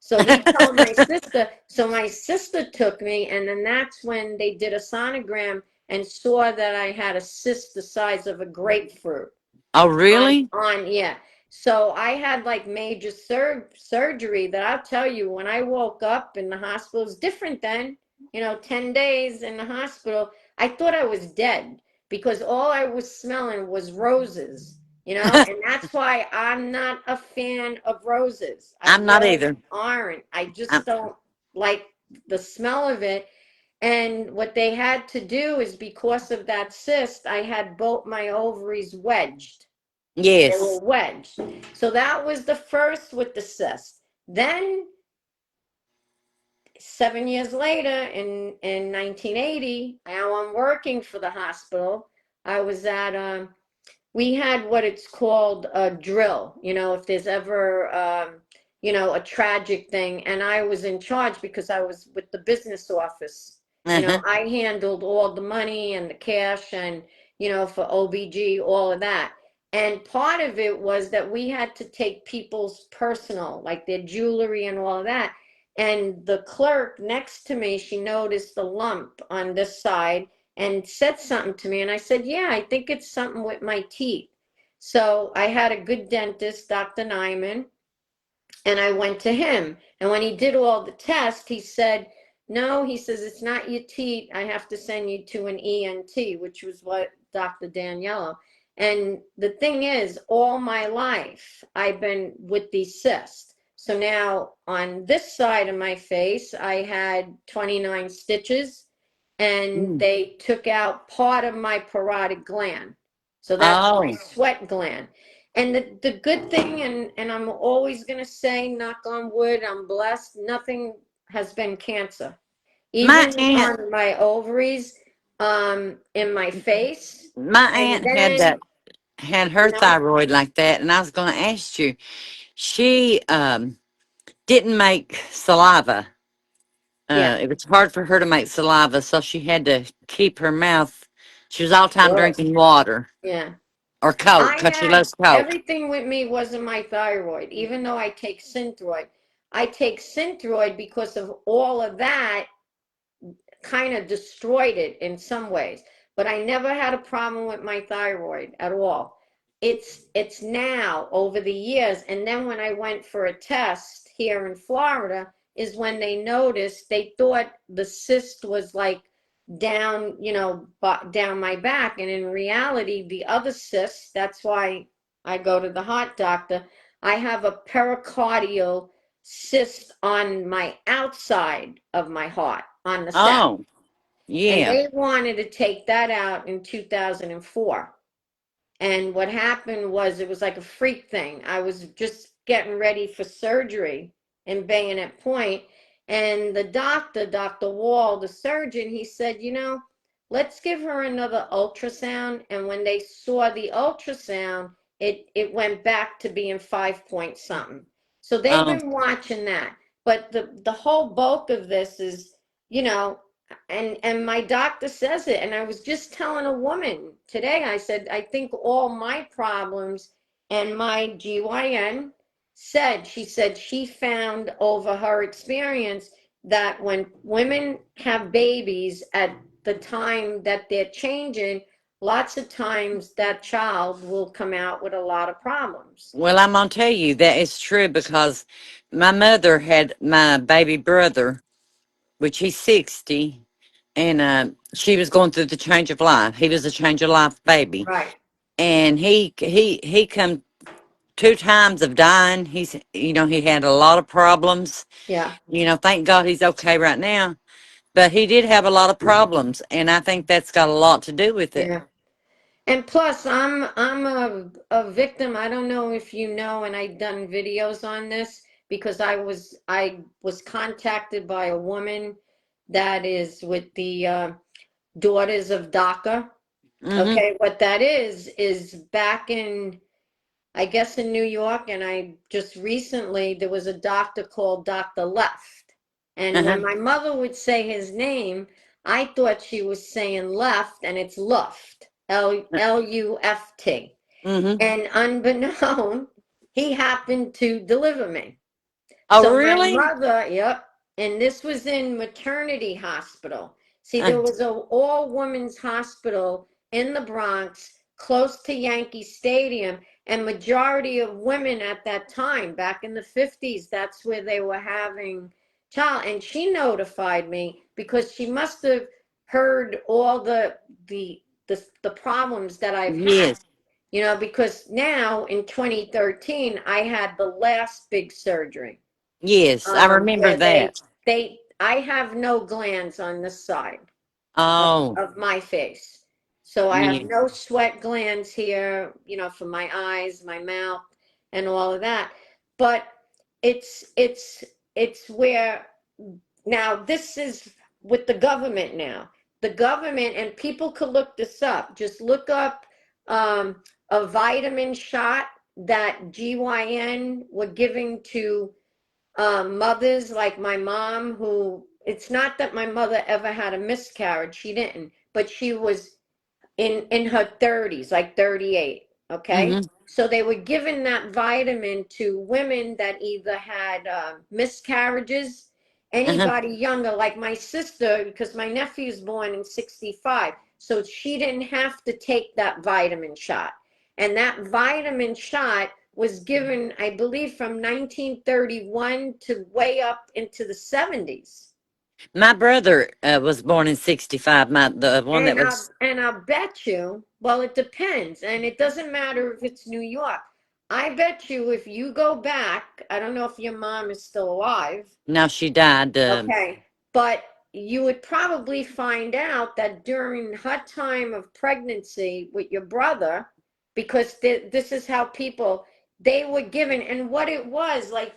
So he told my sister. So my sister took me, and then that's when they did a sonogram and saw that I had a cyst the size of a grapefruit Oh on really? yeah. So I had like major surgery that I'll tell you, when I woke up in the hospital, it was different then. 10 days in the hospital, I thought I was dead because all I was smelling was roses, and that's why I'm not a fan of roses. I I'm not really either. aren't. I just I'm, don't like the smell of it. And what they had to do is, because of that cyst, I had both my ovaries wedged. They were yes. wedged. So that was the first with the cyst. Then 7 years later, in 1980, now I'm working for the hospital. I was at we had what it's called a drill, if there's ever, a tragic thing. And I was in charge because I was with the business office. Uh-huh. I handled all the money and the cash and, for OBG, all of that. And part of it was that we had to take people's personal, like their jewelry and all of that. And the clerk next to me, she noticed the lump on this side and said something to me. And I said, yeah, I think it's something with my teeth. So I had a good dentist, Dr. Nyman, and I went to him. And when he did all the tests, he said, no, he says, it's not your teeth. I have to send you to an ENT, which was what Dr. Daniello. And the thing is, all my life, I've been with these cysts. So now on this side of my face, I had 29 stitches and Mm. they took out part of my parotid gland. So that's my Oh, sweat gland. And the good thing, and I'm always going to say, knock on wood, I'm blessed, nothing has been cancer. my Even aunt, on my ovaries, in my face. my And aunt had then, her you know, thyroid like that, and I was going to ask you. She didn't make saliva. yeah, It was hard for her to make saliva, so she had to keep her mouth. She was all the time close. drinking water Yeah. or Coke I because she had loves Coke. everything with me wasn't my thyroid, even though I take Synthroid. I take Synthroid because of all of that kind of destroyed it in some ways, but I never had a problem with my thyroid at all. It's now over the years, and then when I went for a test here in Florida is when they noticed. They thought the cyst was like down, down my back, and in reality the other cyst, that's why I go to the heart doctor. I have a pericardial cyst on my outside of my heart, on the side. Oh, And yeah. they wanted to take that out in 2004. And what happened was it was like a freak thing. I was just getting ready for surgery in Bayonet Point, and the doctor, Dr. Wall, the surgeon, he said, let's give her another ultrasound. And when they saw the ultrasound, it went back to being 5 point something. So they've Oh, been watching that. But the whole bulk of this is, you know, and my doctor says it. And I was just telling a woman today, I said, I think all my problems and my GYN she said she found over her experience that when women have babies at the time that they're changing, lots of times that child will come out with a lot of problems. well, I'm gonna tell you that it's true because my mother had my baby brother, which he's 60, and she was going through the change of life. He was a change of life baby, Right. and he come 2 times of dying. He had a lot of problems. Yeah. Thank God he's okay right now. But he did have a lot of problems, and I think that's got a lot to do with it. Yeah. And plus, I'm a victim. I don't know if you know, and I've done videos on this because I was contacted by a woman that is with the Daughters of DACA. Mm-hmm. Okay, what that is back in, I guess, in New York, and I just recently there was a doctor called Dr. Left, and Uh-huh. when my mother would say his name, I thought she was saying left, and it's Luft, Luft, Mm-hmm. and unbeknown, he happened to deliver me. Oh, So my really? mother, yep, and this was in maternity hospital. See, Uh, there was a all women's hospital in the Bronx, close to Yankee Stadium, and majority of women at that time, back in the 50s, that's where they were having child. And she notified me because she must have heard all the problems that I've had. yes, Because now in 2013, I had the last big surgery, yes, I remember where that. I have no glands on this side Oh, of my face. So I have yeah, no sweat glands here, for my eyes, my mouth, and all of that. But it's where Now, this is with the government now. The government, and people could look this up. Just look up a vitamin shot that GYN were giving to mothers like my mom, who it's not that my mother ever had a miscarriage, she didn't, but she was in her 30s, like 38, okay? Mm-hmm. So they were giving that vitamin to women that either had miscarriages, Uh-huh. anybody younger, like my sister, because my nephew's born in 65, so she didn't have to take that vitamin shot. And that vitamin shot was given, I believe, from 1931 to way up into the 70s. My brother was born in 65. The one that was. And I'll bet you, well, it depends, and it doesn't matter if it's New York. I bet you if you go back, I don't know if your mom is still alive, No, she died. okay, but you would probably find out that during her time of pregnancy with your brother, because this is how people they were given, and what it was like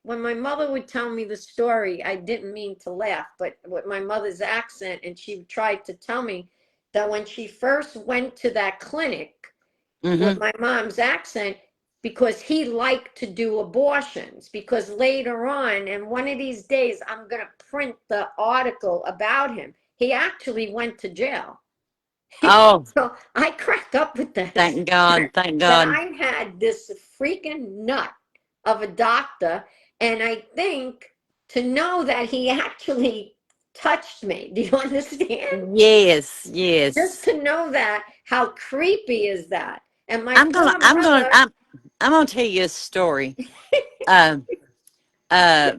when my mother would tell me the story, I didn't mean to laugh, but with my mother's accent, and she tried to tell me that when she first went to that clinic with Mm-hmm. my mom's accent, because he liked to do abortions, because later on, and one of these days I'm going to print the article about him, he actually went to jail. Oh, So I crack up with this, thank God. Thank that God. I had this freaking nut of a doctor, and I think to know that he actually touched me. Do you understand? Yes, Just yes. to know that, how creepy is that? And my I'm gonna, poor I'm gonna, mother, I'm, I'm gonna tell you a story. Uh, uh,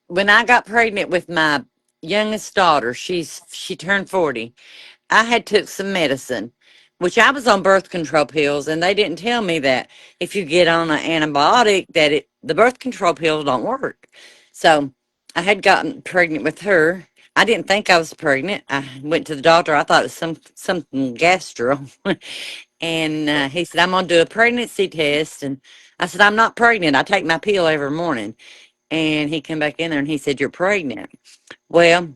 when I got pregnant with my youngest daughter, she turned 40. I had took some medicine, which I was on birth control pills, and they didn't tell me that if you get on an antibiotic, that the birth control pills don't work. So I had gotten pregnant with her. I didn't think I was pregnant. I went to the doctor. I thought it was something gastro, and he said I'm gonna do a pregnancy test, and I said I'm not pregnant. I take my pill every morning, and he came back in there and he said you're pregnant. Well,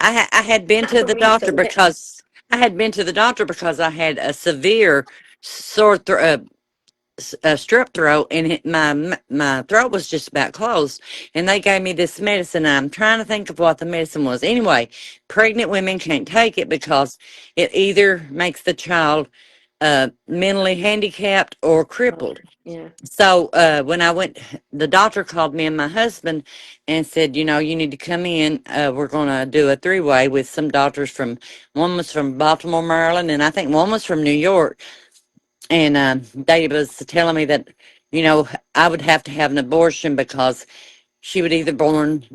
I had been I to don't the mean to doctor laugh. because I had been to the doctor because I had a severe sore strep throat, and my throat was just about closed. And they gave me this medicine. I'm trying to think of what the medicine was. Anyway, pregnant women can't take it because it either makes the child mentally handicapped or crippled. Yeah, So when I went, the doctor called me and my husband and said, you know, you need to come in. We're going to do a three-way with some doctors from, one was from Baltimore, Maryland, and I think one was from New York. And they was telling me that, you know, I would have to have an abortion because she would either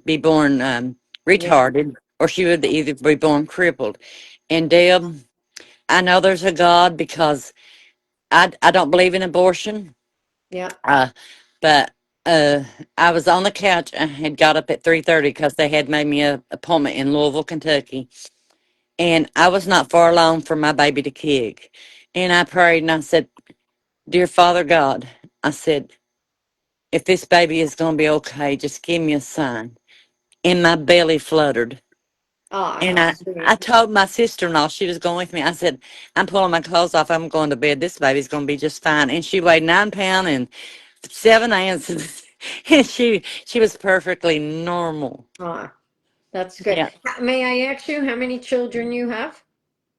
be born yeah, retarded, or she would either be born crippled. And Deb, I know there's a God because I don't believe in abortion. yeah. Uh, but uh, I was on the couch and had got up at 3:30 because they had made me an appointment in Louisville, Kentucky, and I was not far along for my baby to kick. And I prayed and I said, "Dear Father God," I said, "if this baby is going to be okay, just give me a sign." And my belly fluttered. Oh, And how I sweet. told my sister-in-law, she was going with me. I said, "I'm pulling my clothes off. I'm going to bed. This baby's going to be just fine." And she weighed 9 pounds and 7 ounces, and she was perfectly normal. Oh, that's good. Yeah, May I ask you how many children you have?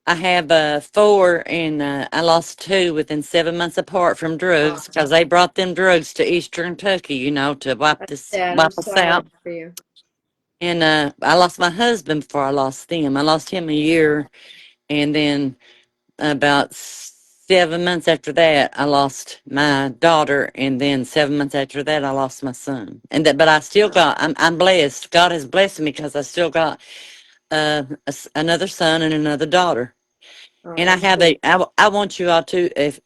I have four, and I lost two within 7 months apart from Oh, drugs because they brought them drugs to Eastern Kentucky, you know, to that's sad. I'm wipe us sorry out. for you. And I lost my husband before I lost them. I lost him a year, and then about 7 months after that, I lost my daughter, and then 7 months after that, I lost my son. And that, but I still got. I'm blessed. God has blessed me because I still got another son and another daughter. Oh, And I that's have good. I want you all to if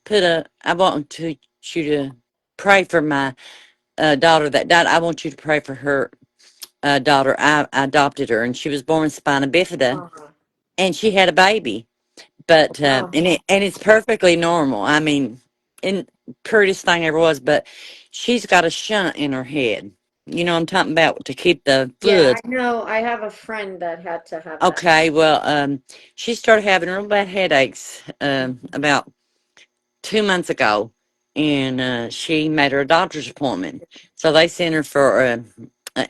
put a. I want to you to pray for my daughter that died. I want you to pray for her daughter. I adopted her, and she was born with spina bifida, Oh, and she had a baby. But wow. and it's perfectly normal. I mean, and prettiest thing ever was. But she's got a shunt in her head, You know, I'm talking about to keep the Yeah, fluid. I know. I have a friend that had to have that. Okay, well, she started having real bad headaches about 2 months ago, and she made her a doctor's appointment. So they sent her for a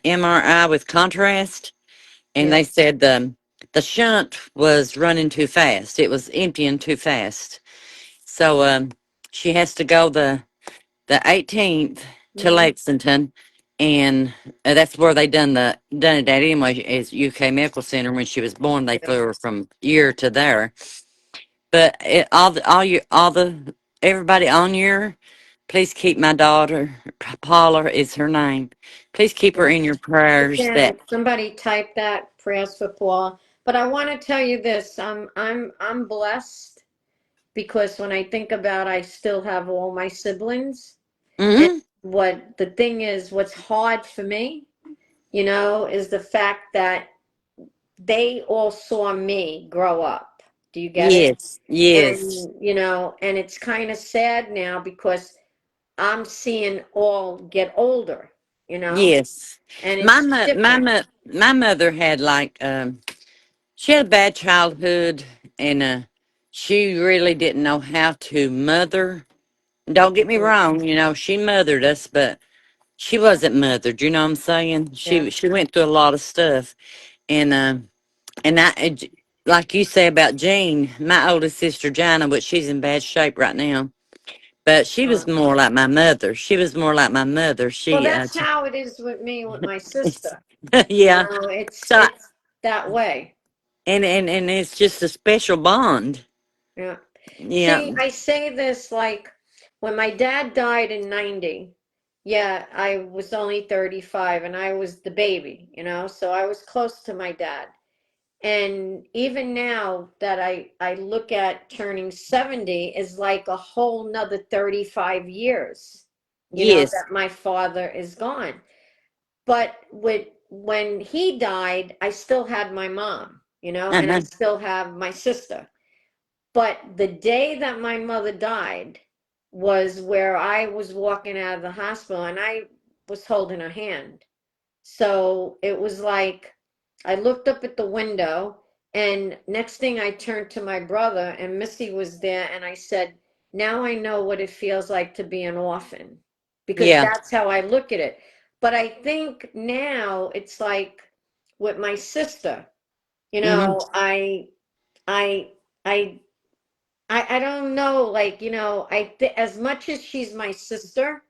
MRI with contrast, and Yeah. they said the shunt was running too fast. It was emptying too fast. So she has to go the 18th to Hmm. Lexington, and that's where they done it at anyway. Is UK Medical Center. When she was born, they Yeah. flew her from here to there. But all the everybody on your, please keep my daughter, Paula is her name. Please keep her Yeah. in your prayers. That Again, somebody type that prayers for Paul. But I want to tell you this. I'm blessed because when I think about I still have all my siblings. And hmm what the thing is, what's hard for me, you know, is the fact that they all saw me grow up. Do you get it? yes, yes, And, you know, and it's kind of sad now because I'm seeing all get older, you know, yes. and My it's mo- my different. mo- my mother had like she had a bad childhood, and she really didn't know how to mother. Don't get me Yeah, wrong, you know, she mothered us, but she wasn't mothered. You know what I'm saying? yeah. She went through a lot of stuff, and like you say about Jean, my oldest sister Jana, but she's in bad shape right now. But she was more like my mother. She was more like my mother. Well, She that's how it is with me, with my it's, sister. You yeah. know, it's So it's that way. and it's just a special bond. Yeah. Yeah. See, I say this like when my dad died in 90, yeah, I was only 35 and I was the baby, you know, so I was close to my dad. And even now that I look at turning 70 is like a whole nother 35 years, you know, Yes. that my father is gone. But when he died, I still had my mom, you know, and I Uh-huh. still have my sister. But the day that my mother died was where I was walking out of the hospital and I was holding her hand. So it was like I looked up at the window, and next thing I turned to my brother, and Missy was there, and I said, now I know what it feels like to be an orphan, because Yeah. that's how I look at it. But I think now it's like with my sister, you hmm know, I, I, I don't know, like, you know, as much as she's my sister,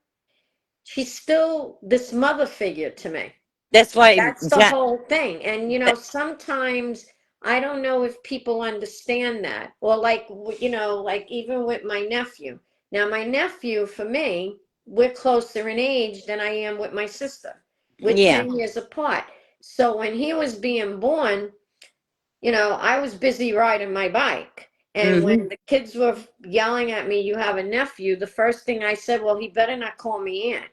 she's still this mother figure to me. That's why. That's the whole thing. And, you know, sometimes I don't know if people understand that. Or, like, you know, like even with my nephew. Now, my nephew, for me, we're closer in age than I am with my sister. We're Yeah. 10 years apart. So when he was being born, you know, I was busy riding my bike. And when hmm the kids were yelling at me, you have a nephew, the first thing I said, well, he better not call me aunt.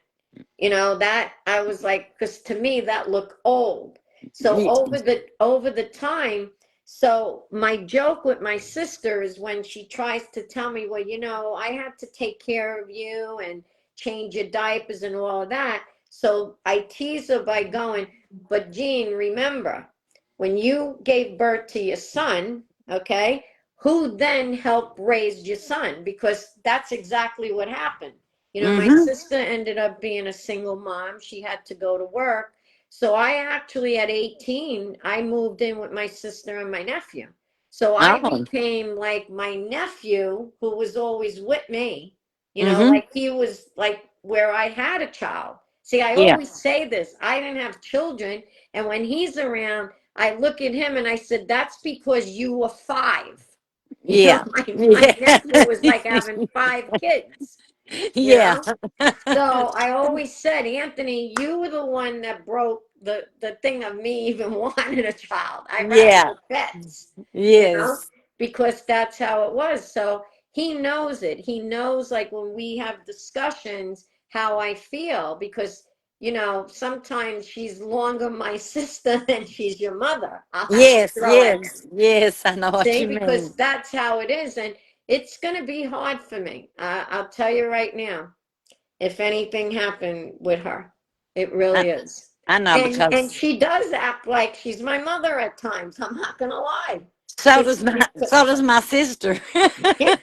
You know, that I was like, because to me that looked old. So over the time, so my joke with my sister is when she tries to tell me, well, you know, I had to take care of you and change your diapers and all of that. So I tease her by going, but Jean, remember, when you gave birth to your son, okay, who then helped raise your son? Because that's exactly what happened. You know, my hmm sister ended up being a single mom. She had to go to work. So I actually, at 18, I moved in with my sister and my nephew. So I Oh. became like my nephew, who was always with me, you know, hmm like he was like where I had a child. See, I Yeah. always say this, I didn't have children. And when he's around, I look at him and I said, that's because you were five. You know, Yeah. my Yeah. nephew was like having five kids, you Yeah. know? So I always said, Anthony, you were the one that broke the thing of me even wanting a child. I rather Yeah. the pets, you know, Yes. because that's how it was. So he knows it. He knows, like, when we have discussions, how I feel, because, you know, sometimes she's longer my sister than she's your mother. I'll have to Yes. throw at him. Yes. Yes. I know what See, you because mean. that's how it is. And it's going to be hard for me. I'll tell you right now, if anything happened with her. It I, really is. I know And because she does act like she's my mother at times. I'm not gonna lie. so It's does my because, so does my sister. yeah,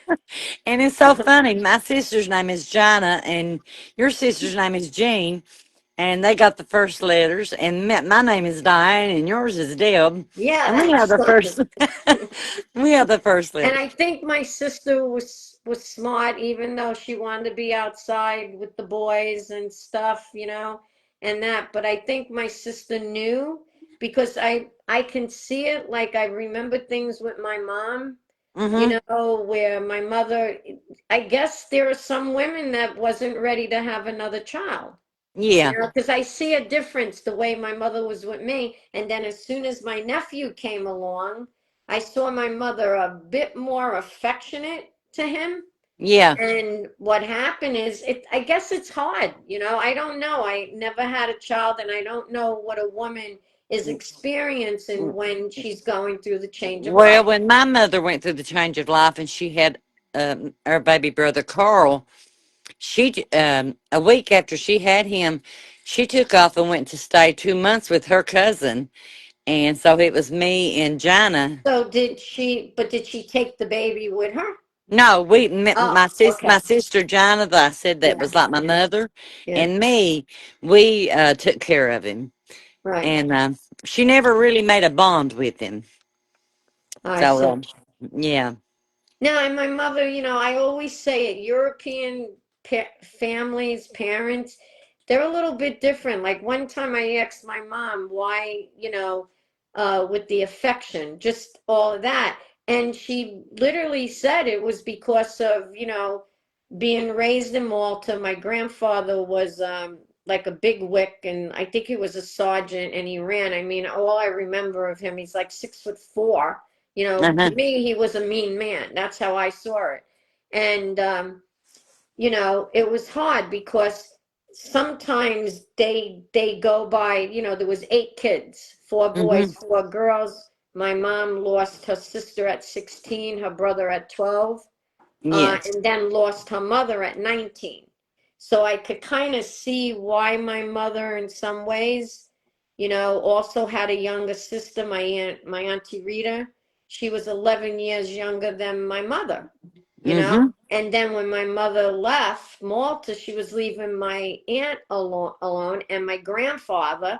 And it's so funny. My sister's name is Jana, and your sister's name is Jean, and they got the first letters. And my name is Diane, and yours is Deb, yeah, and we have that's the something. first. We have the first And letters. I think my sister was smart, even though she wanted to be outside with the boys and stuff, and that. But I think my sister knew because I can see it. Like I remember things with my mom, Mm-hmm. where my mother. I guess there are some women that wasn't ready to have another child. Yeah, Because I see a difference the way my mother was with me. And then as soon as my nephew came along, I saw my mother a bit more affectionate to him. yeah. And what happened is I guess it's hard, I don't know. I never had a child and I don't know what a woman is experiencing when she's going through the change of Well, life. when my mother went through the change of life, and she had our baby brother Carl, a week after she had him, she took off and went to stay 2 months with her cousin. And so it was me and Jana. So did she take the baby with her? No, Oh, my okay. sister Jana, that I said that Yeah, was like my mother, yeah, and me, we took care of him. right. And she never really made a bond with him. I So, see. yeah. No, and my mother, I always say it, European families, parents, they're a little bit different. Like one time I asked my mom why, with the affection, just all of that. And she literally said it was because of, being raised in Malta. My grandfather was like a big wick, and I think he was a sergeant, and he ran. I mean, all I remember of him, he's like 6'4". To Uh-huh. me, he was a mean man. That's how I saw it. And it was hard because sometimes they go by, there was 8 kids, 4 boys, Mm-hmm. 4 girls. My mom lost her sister at 16, her brother at 12, Yes. and then lost her mother at 19. So I could kind of see why my mother, in some ways, also had a younger sister, my auntie Rita. She was 11 years younger than my mother, you know. Mm-hmm. And then when my mother left Malta, she was leaving my aunt alone, and my grandfather,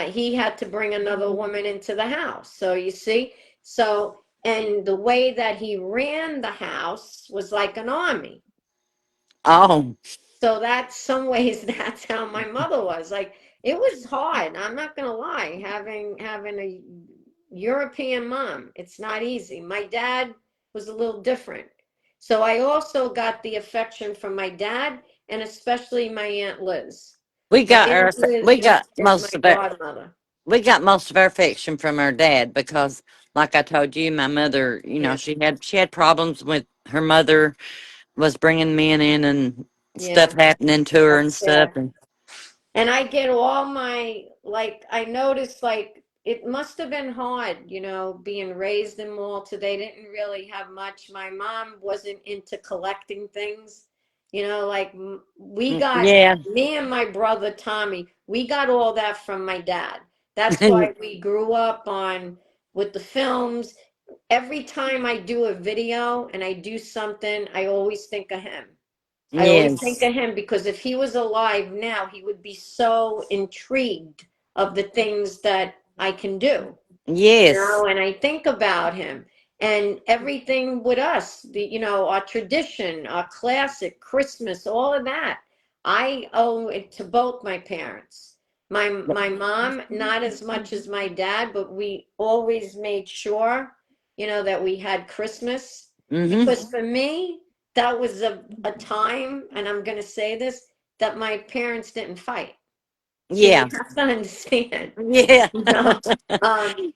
he had to bring another woman into the house. So you see, so and the way that he ran the house was like an army. Oh, So that's some ways that's how my mother was. Like it was hard. I'm not gonna lie, having a European mom. It's not easy. My dad was a little different. So I also got the affection from my dad and especially my Aunt Liz. My Aunt Liz is my godmother. we got most of our affection from our dad because, like I told you, my mother, Yeah, she had problems with her mother was bringing men in and stuff yeah, happening to her and that's stuff. sad. And And I get all my, like, I noticed, like, it must have been hard, being raised in Malta. They didn't really have much. My mom wasn't into collecting things, like, we got, yeah, me and my brother Tommy, we got all that from my dad. That's why we grew up with the films. Every time I do a video and I do something, I always think of him. I always think yes, of him because if he was alive now, he would be so intrigued of the things that I can do, yes, and I think about him and everything with us, our tradition, our classic Christmas, all of that. I owe it to both my parents. My mom, not as much as my dad, but we always made sure, that we had Christmas. mm-hmm, Because for me, that was a time, and I'm going to say this, that my parents didn't fight. See, you yeah, have to understand. yeah, No.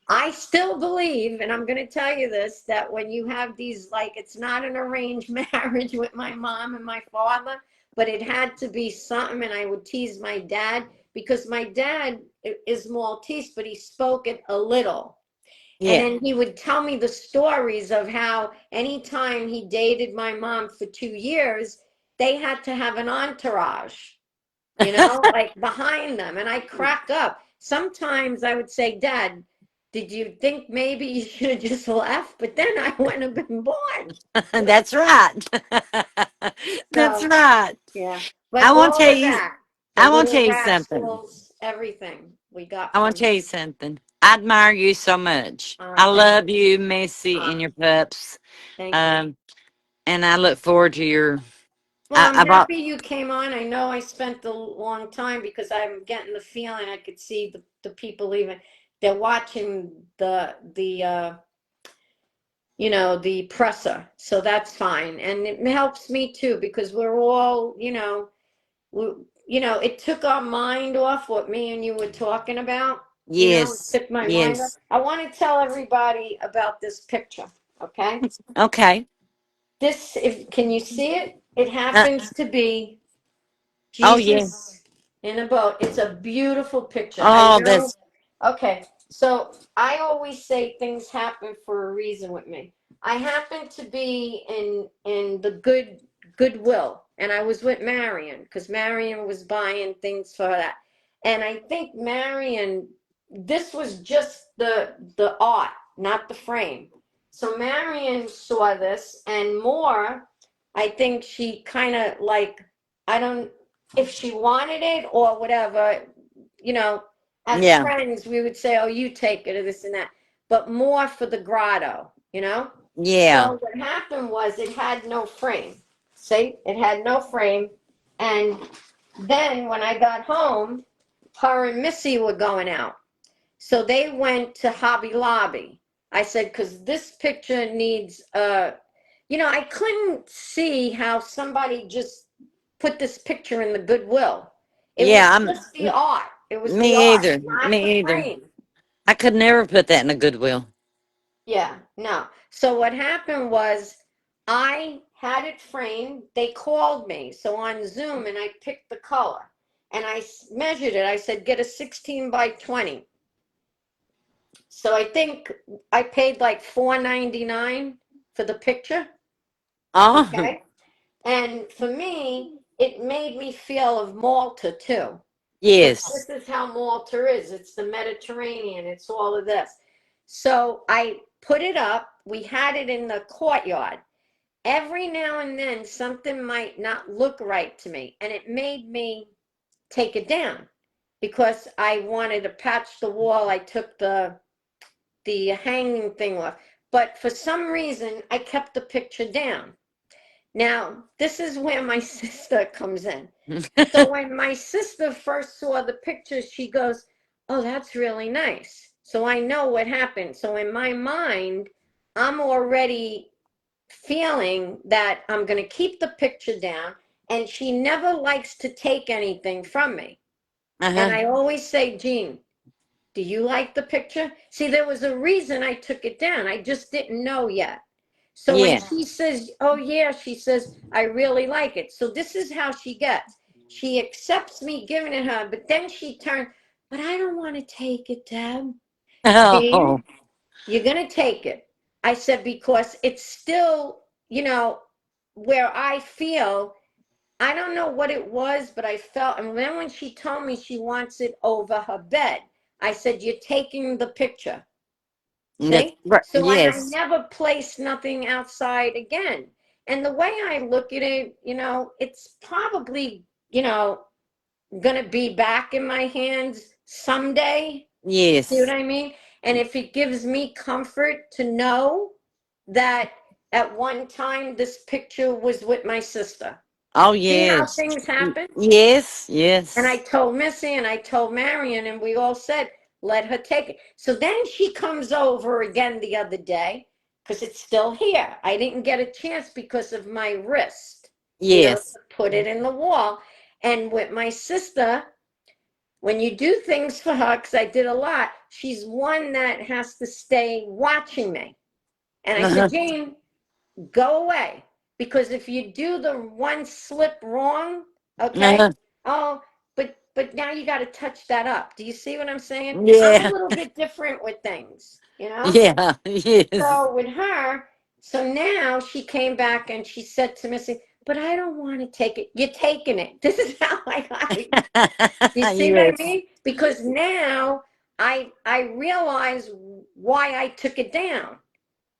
I still believe, and I'm going to tell you this, that when you have these, like, it's not an arranged marriage with my mom and my father, but it had to be something. And I would tease my dad because my dad is Maltese, but he spoke it a little. And yeah, then he would tell me the stories of how anytime he dated my mom for 2 years, they had to have an entourage. you know, like behind them. And I crack up. Sometimes I would say, Dad, did you think maybe you should have just left? But then I wouldn't have been born. That's right. That's So, right. yeah. I But want to all tell of you. that, the I want to little tell you something. rascals, everything we got I want to from, tell you something. I admire you so much. I thank love you, Missy, uh, and your pups. thank you. Um, and I look forward to your. Well, I'm I bought. happy you came on. I know I spent a long time because I'm getting the feeling I could see the people even they're watching the presser. So that's fine. And it helps me too because we're all, we, it took our mind off what me and you were talking about. It Yes, took my mind off. yes. I want to tell everybody about this picture, okay? Okay. This, if can you see it? It Uh, happens to be oh yeah. Jesus in a boat. It's a beautiful picture. I Oh, know. that's Okay, so I always say things happen for a reason with me. I happened to be in the Goodwill, and I was with Marion because Marion was buying things for that. And I think Marion, this was just the art, not the frame. So Marion saw this, and more, I think she kind of like, I don't, if she wanted it or whatever, you know, as yeah, friends, we would say, oh, you take it or this and that, but more for the grotto. yeah. So what happened was it had no frame. See, it had no frame. And then when I got home, her and Missy were going out. So they went to Hobby Lobby. I said, because this picture needs, I couldn't see how somebody just put this picture in the Goodwill. It was Yeah. just the art. It was the Me art, either. not the Me either. frame. I could never put that in a Goodwill. Yeah, no. So what happened was I had it framed. They called me. So on Zoom, and I picked the color and I measured it. I said, get a 16 by 20. So I think I paid like $4.99 for the picture. Oh, Okay. And for me, it made me feel of Malta too, because yes. this is how Malta is. It's the Mediterranean, it's all of this. So I put it up. We had it in the courtyard. Every now and then, something might not look right to me, and it made me take it down because I wanted to patch the wall. I took the hanging thing off. But for some reason, I kept the picture down. Now, this is where my sister comes in. So when my sister first saw the picture, she goes, oh, that's really nice. So I know what happened. So in my mind, I'm already feeling that I'm going to keep the picture down, and she never likes to take anything from me. And Uh-huh. I always say, Jean, do you like the picture? See, there was a reason I took it down. I just didn't know yet. So when Yeah. she says, oh, yeah, she says, I really like it. So this is how she gets. She accepts me giving it her, but then she turned, but I don't want to take it, Deb. Oh, Jean, you're going to take it. I said, because it's still, where I feel, I don't know what it was, but I felt, and then when she told me she wants it over her bed, I said, you're taking the picture. that's See? right. So and I Yes. never placed nothing outside again. And the way I look at it, it's probably, gonna be back in my hands someday. You see what Yes. I mean? And if it gives me comfort to know that at one time this picture was with my sister. Oh, See how yes. things happen? Yes. And I Yes. told Missy and I told Marion, and we all said, let her take it. So then she comes over again the other day because it's still here. I didn't get a chance because of my wrist, Yes. to put it in the wall. And with my sister, when you do things for her, because I did a lot, she's one that has to stay watching me. And I said, Uh-huh. Jane, go away. Because if you do the one slip wrong, okay, Uh-huh. oh, but now you got to touch that up. Do you see what I'm saying? I'm a Yeah. little bit different with things. Yeah. Yes. So with her, so now she came back and she said to Missy, but I don't want to take it. You're taking it. This is how I got it. You see what I Yes. mean? Because now I realize why I took it down.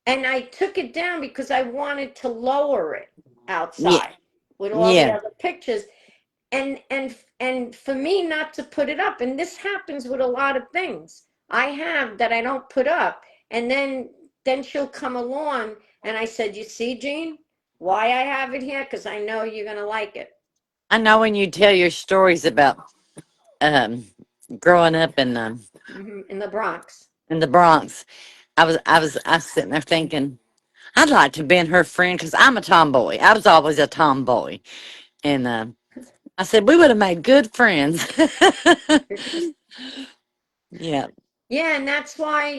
And I took it down because I wanted to lower it Yeah. outside with all the Yeah. other pictures. And for me not to put it up. And this happens with a lot of things I have that I don't put up. And then she'll come along and I said, you see, Jean, why I have it here? Because I know you're gonna like it. I know when you tell your stories about um growing up In the Bronx. in the Bronx, I was sitting there thinking I'd like to have been her friend because I'm a tomboy. I was always a tomboy, and I said we would have made good friends. Yeah, Yeah, and that's why,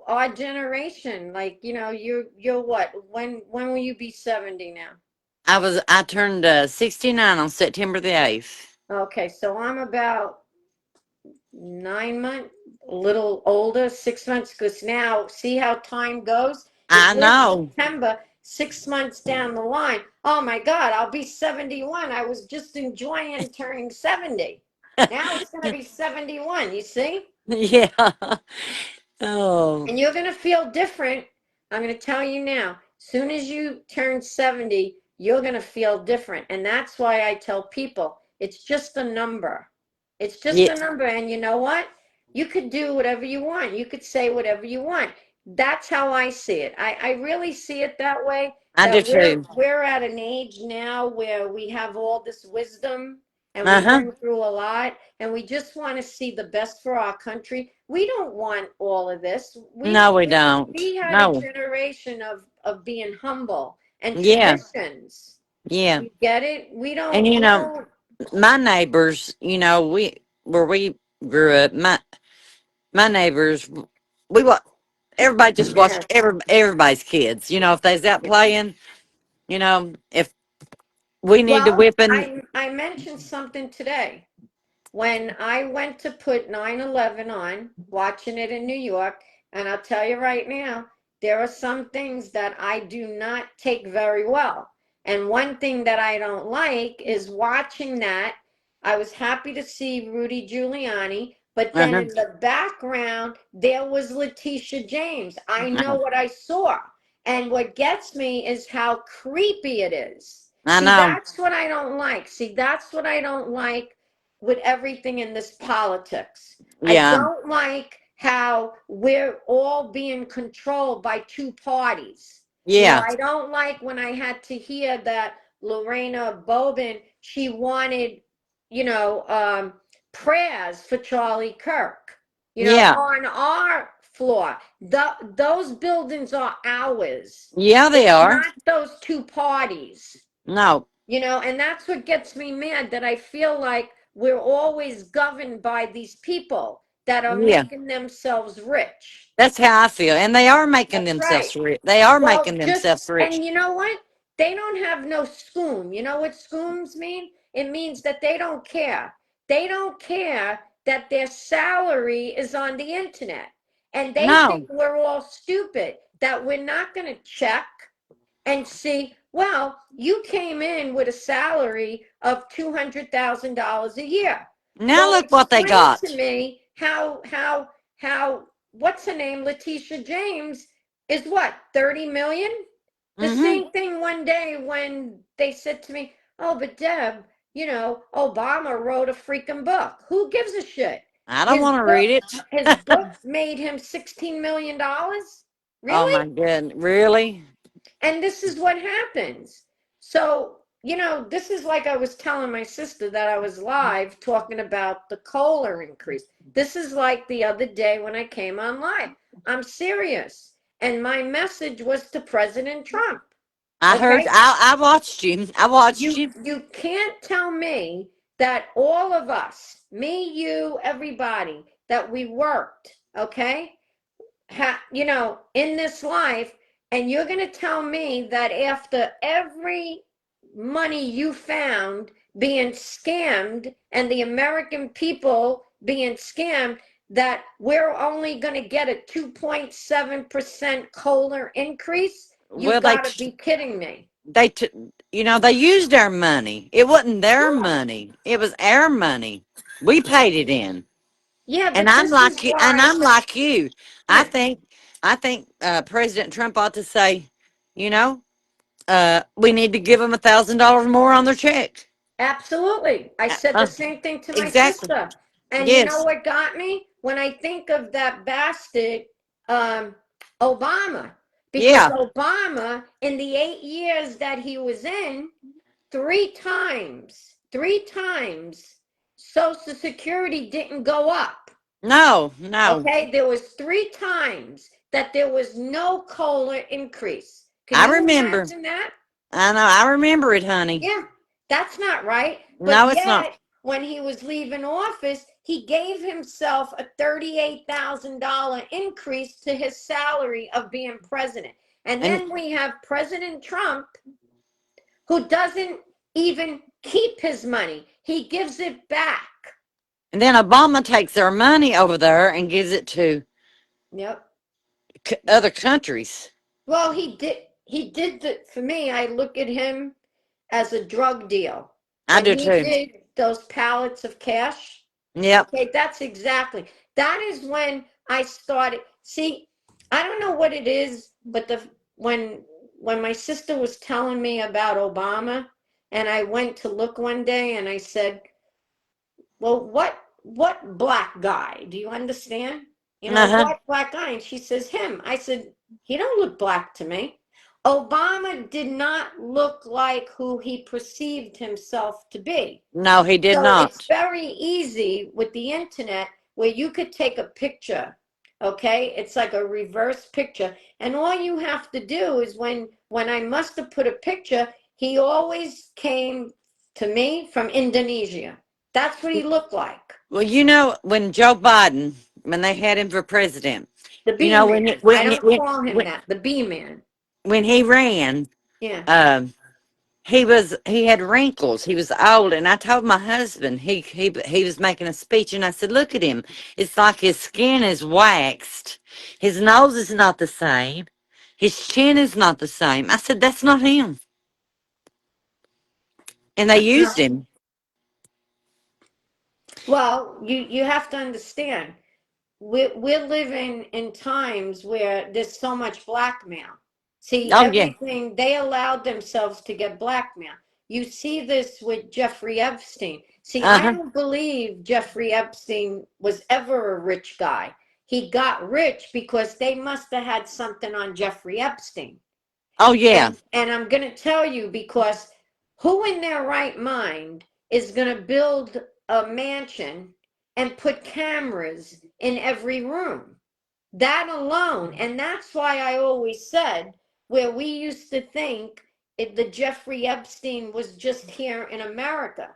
our generation, like, you're what? When will you be 70 now? I turned 69 on September the 8th. Okay, so I'm about 9 months, a little older, 6 months, because now see how time goes? If I we're know. September, 6 months down the line, oh my God, I'll be 71. I was just enjoying turning 70. Now it's gonna be 71, you see? Yeah. Oh, And you're going to feel different. I'm going to tell you now. Soon as you turn 70, you're going to feel different. And that's why I tell people it's just a number. It's just yeah. a number. And you know what? You could do whatever you want. You could say whatever you want. That's how I see it. I really see it that way, I do that too. we're at an age now where we have all this wisdom and Uh we've huh. been through a lot and we just want to see the best for our country. We don't want all of this. We No, we we don't. we had a No. generation of being humble and Yeah. traditions. Yeah. You get it? We And don't we don't my neighbors, we where we grew up, my neighbors, we wa everybody just yeah. watched everybody's kids. If they's out playing, if we need to Well, whipping. I mentioned something today. When I went to put 9/11 on, watching it in New York, and I'll tell you right now, there are some things that I do not take very well. And one thing that I don't like is watching that. I was happy to see Rudy Giuliani, but then Uh-huh. in the background, there was Letitia James. I know what I saw. And what gets me is how creepy it is. I See, know. that's what I don't like. See, that's what I don't like with everything in this politics. I Yeah. don't like how we're all being controlled by two parties. Yeah. I don't like when I had to hear that Lorena Bobin, she wanted, you know, um, prayers for Charlie Kirk, Yeah. on our floor. Those buildings are ours. Yeah, they It's are. not those two parties. No. And that's what gets me mad, that I feel like we're always governed by these people that are Yeah. making themselves rich. That's how I feel. And they are making That's right. themselves rich. They are Well, making themselves rich. and you know what? They don't have no schoom. You know what schooms mean? It means that they don't care. They don't care that their salary is on the internet. And they think No. we're all stupid, that we're not going to check and see, well, you came in with a salary of $200,000 a year. Now Well, look what they explain got. to me how what's her name, Letitia James, is what, 30 million? The Mm-hmm. same thing one day when they said to me, oh, but Deb, Obama wrote a freaking book. Who gives a shit? I don't His want to book, read it. his book made him $16 million. Oh Really? my goodness. Really? And this is what happens. So, this is like I was telling my sister that I was live talking about the COLA increase. This is like the other day when I came on live. I'm serious. And my message was to President Trump. I heard. Okay? I watched you. I watched You you. you can't tell me that all of us, me, you, everybody, that we worked, okay? In this life, and you're going to tell me that after every money you found being scammed and the American people being scammed, that we're only going to get a 2.7% COLA increase? You Well, got to be kidding me. they took, they used our money. It wasn't their money. It was our money. We paid it in. Yeah, And but I'm this is like you, and why. I'm like you. I Yeah, think, President Trump ought to say, you know, we need to give them $1,000 more on their check. absolutely. I Uh, said the uh, same thing to my exactly. sister. And you know Yes. what got me? When I think of that bastard, um, Obama, because Yeah. Obama, in the 8 years that he was in, three times, Social Security didn't go up. No. No. Okay, there was three times that there was no COLA increase. Can I you remember. imagine that? I know. I remember it, honey. Yeah, that's not right. But No, it's not. yet, when he was leaving office, he gave himself a $38,000 increase to his salary of being president. And And then we have President Trump, who doesn't even keep his money, he gives it back. and then Obama takes their money over there and gives it to Yep. other countries. Well, he did for me, I look at him as a drug deal. I When do he too. did those pallets of cash, Yep. okay, that is when I started. See, I don't know what it is, but when my sister was telling me about Obama, and I went to look one day and I said, well, what black guy? Do you understand? Uh huh. What black guy? And she says, him. I said, he don't look black to me. Obama did not look like who he perceived himself to be. No, he did So it's not. very easy with the internet where you could take a picture, okay? It's like a reverse picture. And all you have to do is when I must have put a picture, he always came to me from Indonesia. That's what he looked like. Well, when Joe Biden, when they had him for president, The you B know, when man. I when don't when call him when, that. The B man. when he ran, Yeah. um, he had wrinkles. He was old, and I told my husband he was making a speech, and I said, "Look at him. It's like his skin is waxed. His nose is not the same. His chin is not the same." I said, "That's not him." And they used No. him. Well, you have to understand. We're living in times where there's so much blackmail. See, Oh yeah. everything they allowed themselves to get blackmail. You see this with Jeffrey Epstein. See, Uh I huh. don't believe Jeffrey Epstein was ever a rich guy. He got rich because they must have had something on Jeffrey Epstein. Oh yeah. And I'm going to tell you because who in their right mind is going to build a mansion and put cameras in every room? That alone. And that's why I always said where we used to think the Jeffrey Epstein was just here in America.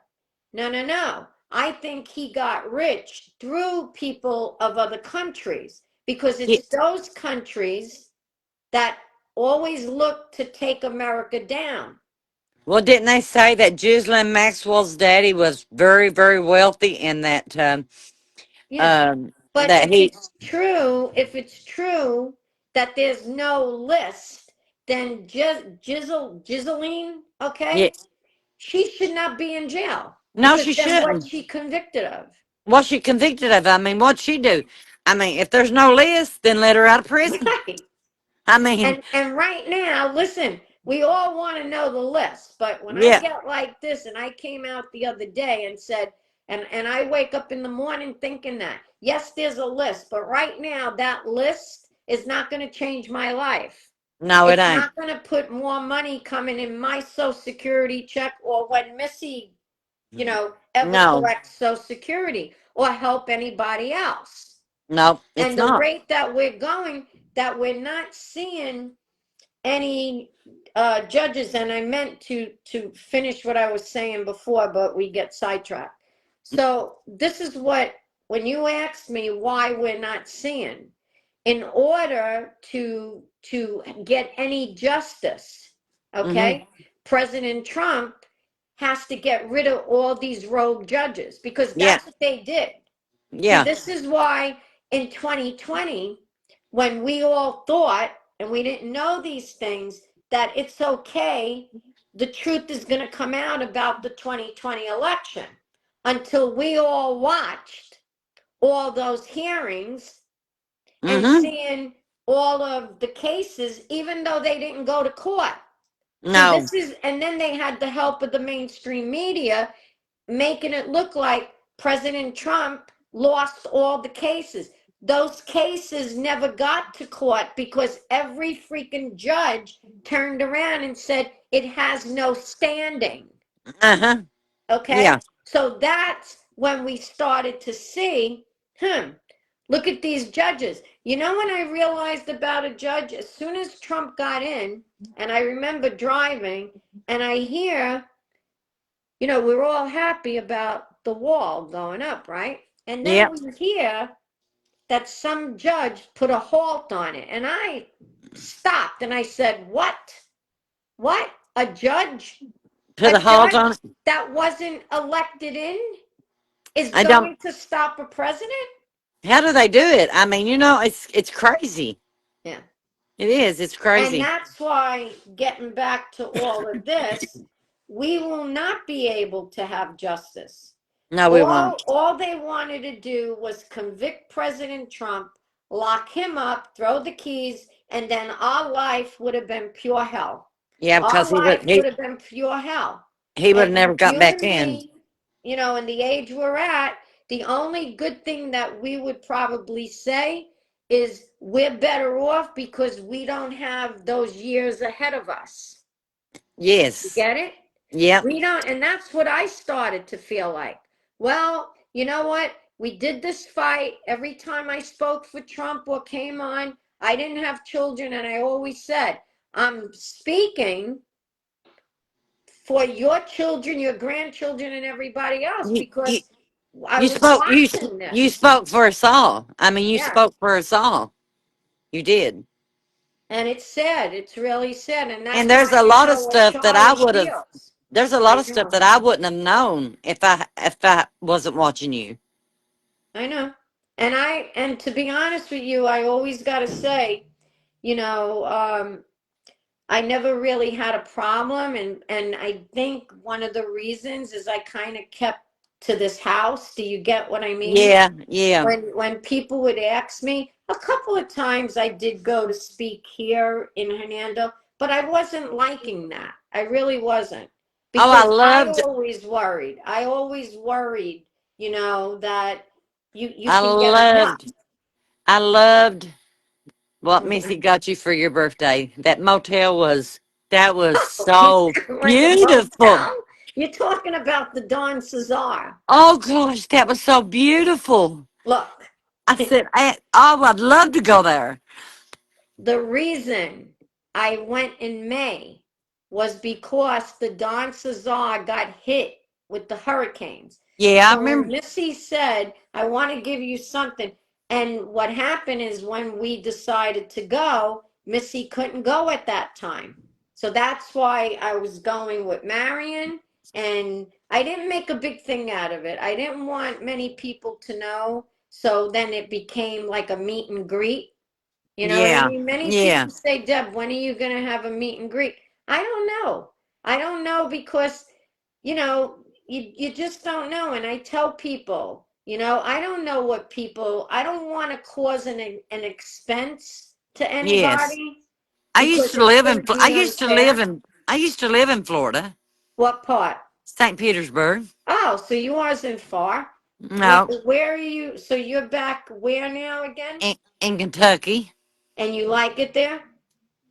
No, no, no. I think he got rich through people of other countries because Yeah. it's those countries that always look to take America down. Well, didn't they say that Ghislaine Maxwell's daddy was very, very wealthy, and Yeah. But that he if it's true that there's no list, then Giseline, yeah. okay, she should not be in jail No, because she then what's shouldn't. she convicted of? What's she convicted of? I mean, what'd she do? I mean, if there's no list, then let her out of prison. Right. I mean, And right now, listen, we all want to know the list, but when I yeah. get like this, and I came out the other day and said, and I wake up in the morning thinking that, yes, there's a list, but right now that list is not going to change my life. No, it It's ain't. not going to put more money coming in my Social Security check or when Missy, ever No, collects Social Security or help anybody else. no, it's And the not. rate that we're going, that we're not seeing any judges, and I meant to finish what I was saying before, but we get sidetracked. So this is what, when you asked me why we're not seeing, in order to get any justice, Mm-hmm. okay, President Trump has to get rid of all these rogue judges because Yeah, that's what they did. See, yeah, this is why in 2020, when we all thought and we didn't know these things, that it's okay, the truth is going to come out about the 2020 election until we all watched all those hearings and Mm-hmm. seeing all of the cases, even though they didn't go to court. See, No. this is, and then they had the help of the mainstream media making it look like President Trump lost all the cases. Those cases never got to court because every freaking judge turned around and said it has no standing. Uh-huh. Okay? Yeah. So that's when we started to see, look at these judges. You know when I realized about a judge? As soon as Trump got in, and I remember driving, and I hear, we're all happy about the wall going up, right? And then Yep. we hear that some judge put a halt on it. And I stopped and I said, What? What? A judge? Put A a halt on judge it. that wasn't elected in is I don't. going to stop a president? How do they do it? I mean, it's crazy. Yeah. It is. It's And crazy. that's why, getting back to all of this, we will not be able to have justice. No, we All, won't. all they wanted to do was convict President Trump, lock him up, throw the keys, and then our life would have been pure hell. Yeah, because Our life would have been pure hell. he would have And never got you back and in. me, in the age we're at, the only good thing that we would probably say is we're better off because we don't have those years ahead of us. You Yes. get it? Yep. We don't, and that's what I started to feel like. Well, you know what? We did this fight. Every time I spoke for Trump or came on, I didn't have children, and I always said, I'm speaking for your children, your grandchildren, and everybody else You, you, because I you was spoke. watching You this. spoke for us all. I mean, you Yeah. spoke for us all. You did. And it's sad. It's really sad. And And that's there's why a I lot of know what stuff that I Charlie would have. feels. There's a lot I of stuff know. that I wouldn't have known if I wasn't watching you. I know. And to be honest with you, I always got to say, you know, I never really had a problem, and I think one of the reasons is I kind of kept to this house. Do you get what I mean? Yeah. Yeah. When people would ask me, a couple of times I did go to speak here in Hernando, but I wasn't liking that. I really wasn't. Oh, I Because loved. I always worried, that you I can get enough. loved. I loved what Missy got you for your birthday. That motel was. That was so Like a beautiful. motel? You're talking about the Don Cesar. Oh gosh, that was so beautiful. Look, I said, I'd love to go there. the reason I went in May was because the Don Cesar got hit with the hurricanes. Yeah, I So when remember. Missy said, I want to give you something, and what happened is when we decided to go, Missy couldn't go at that time. So that's why I was going with Marion, and I didn't make a big thing out of it. I didn't want many people to know. So then it became like a meet and greet. You know what I Yeah, mean? Many yeah. people say, Deb, when are you going to have a meet and greet? I don't know. I don't know because, you just don't know. And I tell people, I don't know I don't want to cause an expense to Yes. anybody because it's going to I be used to live unfair. in I used to live in Florida, What part? St. Petersburg. Oh, so you wasn't far. No, Where are you? So you're back where now again? in Kentucky. And you like it there?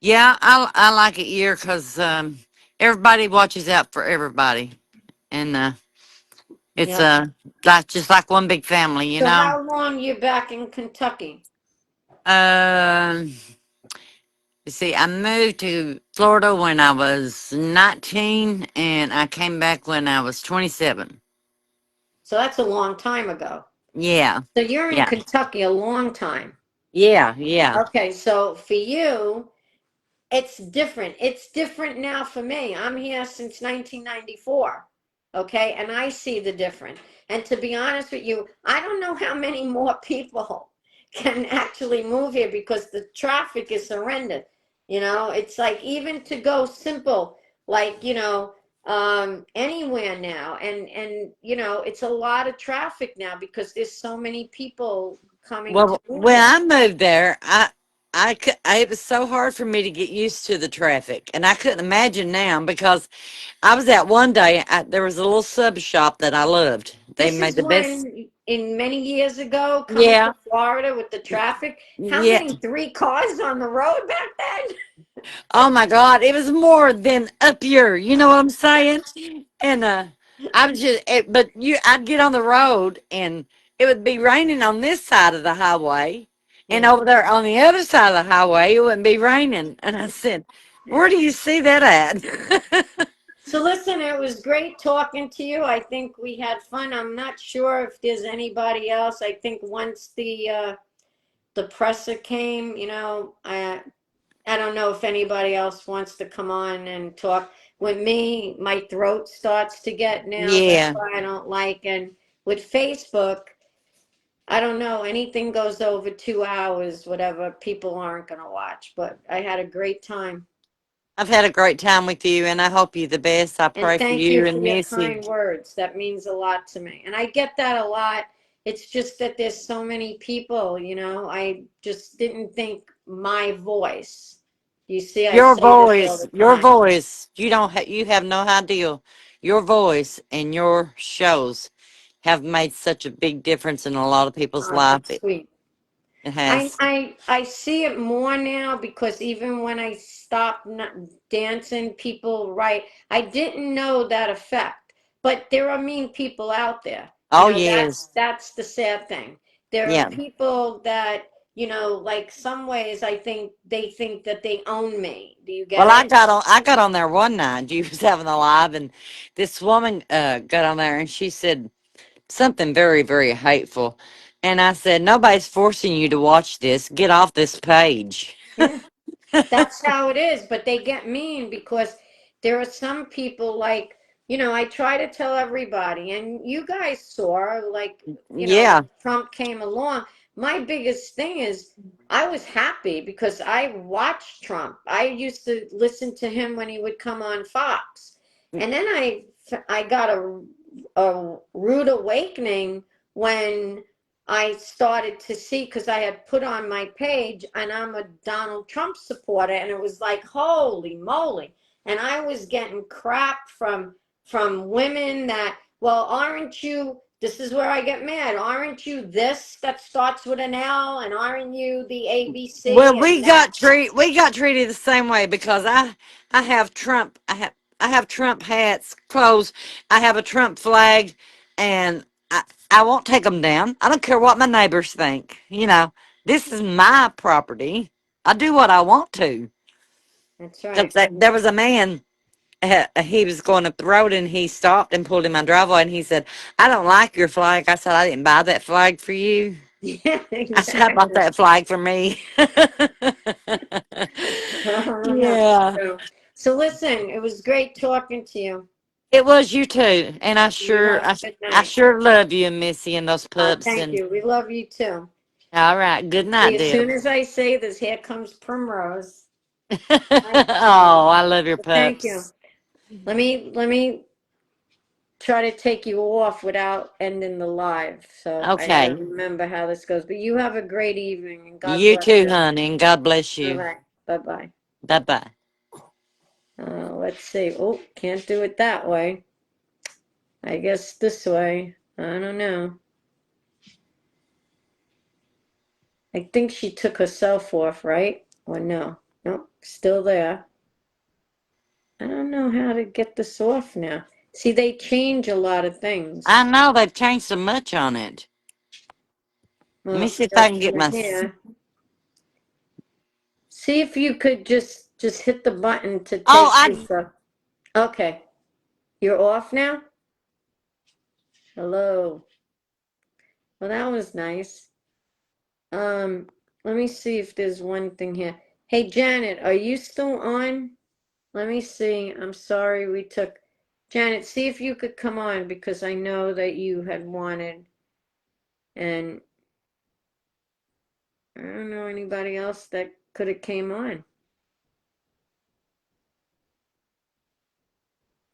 Yeah, I like it here because everybody watches out for everybody, and it's Yep. like just like one big family, you So know. how long you back in Kentucky? Um, you see, I moved to Florida when I was 19, and I came back when I was 27. So that's a long time ago. Yeah, So you're in yeah, Kentucky a long time. yeah, yeah, Okay, so for you, it's different. It's different now for me. I'm here since 1994. Okay, and I see the difference. And to be honest with you, I don't know how many more people can actually move here because the traffic is horrendous. You know, it's like even to go simple, like, anywhere now. And it's a lot of traffic now because there's so many people coming to Well, move when there. I moved there, it was so hard for me to get used to the traffic, and I couldn't imagine now because I was at one day. There was a little sub shop that I loved. They This made is the best. when, in many years ago, coming Yeah, to Florida with the traffic, how yeah. many three cars on the road back then? Oh my God, it was more than up here. You know what I'm saying? And I was but I'd get on the road and it would be raining on this side of the highway, and Yeah. over there on the other side of the highway it wouldn't be raining. And I said, "Where do you see that at?" So listen, it was great talking to you. I think we had fun. I'm not sure if there's anybody else. I think once the presser came, I don't know if anybody else wants to come on and talk. With me, my throat starts to get now. That's Yeah, why I don't like. And with Facebook, I don't know, anything goes over 2 hours, whatever, people aren't going to watch. But I had a great time. I've had a great time with you, and I hope you the best. I And pray for thank you you for and your Missy. kind words. That means a lot to me. And I get that a lot. It's just that there's so many people, I just didn't think my voice. You see, I say this all the Your time. voice. You have no idea. Your voice and your shows have made such a big difference in a lot of people's Oh, life. that's sweet. It I has. I I see it more now because even when I stopped dancing, people write. I didn't know that effect, but there are mean people out there. Oh That's yes. that's the sad thing. There are Yeah. people that, like some ways I think they think that they own me. Do you Well, get it? I got on there one night. You was having a live, and this woman got on there, and she said something very, very hateful. And I said, nobody's forcing you to watch this. Get off this page. Yeah. That's how it is, but they get mean because there are some people like, I try to tell everybody, and you guys saw, like, when Yeah. Trump came along, my biggest thing is I was happy because I watched Trump. I used to listen to him when he would come on Fox. And then I got a rude awakening when I started to see because I had put on my page and I'm a Donald Trump supporter and it was like holy moly, and I was getting crap from women that, well, aren't you, this is where I get mad, aren't you this that starts with an L, and aren't you the Well, ABC and that. we got treated the same way because I have Trump I have Trump hats, clothes. I have a Trump flag, and I won't take them down. I don't care what my neighbors think. This is my property. I do what I want to. That's right. There was a man. He was going up the road and he stopped and pulled in my driveway and he said, "I don't like your flag." I said, "I didn't buy that flag for you." Yeah, I said, "I bought exactly. that flag for me." That's Yeah. true. So listen, it was great talking to you. It was you too. And You have a good I night. sure love you and Missy and those pups Thank and you. We love you too. all right. Good See, night, as Deb. soon as I say this, here comes Primrose. Hi, Oh, Primrose. I love your Thank you. pups. Let me try to take you off without ending the live. So I got to Okay. remember how this goes. But you have a great evening and God You bless too, you. honey, and God bless All you. right. Bye bye. Bye bye. Let's see. Oh, can't do it that way. I guess this way. I don't know. I think she took herself off, right? Or no? Nope, still there. I don't know how to get this off now. See, they change a lot of I things. know they've changed so much on it. Let me Well, see if I that's can get from my. here. See if you could just hit the button to Oh, take I. yourself. Okay, you're off now? Hello. Well, that was nice. Um, Let me see if there's one thing here. Hey, Janet, are you still on? Let me see. I'm sorry we took. Janet, see if you could come on because I know that you had wanted. And I don't know anybody else that could have came on.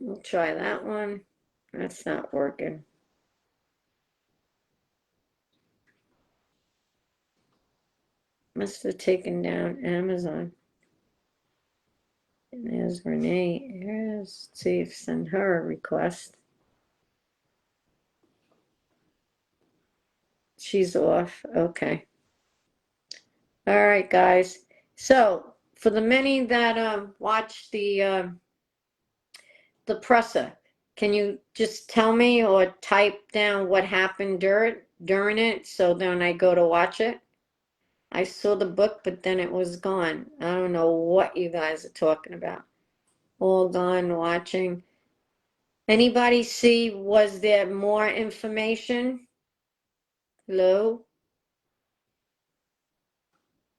We'll try that one. That's not working. Must have taken down Amazon. And there's Renee. Let's see if send her a request. She's off. Okay. All right, guys. So for the many that watched the presser, can you just tell me or type down what happened during it so then I go to watch it? I saw the book, but then it was gone. I don't know what you guys are talking about. All gone watching. Anybody see, was there more information? Hello?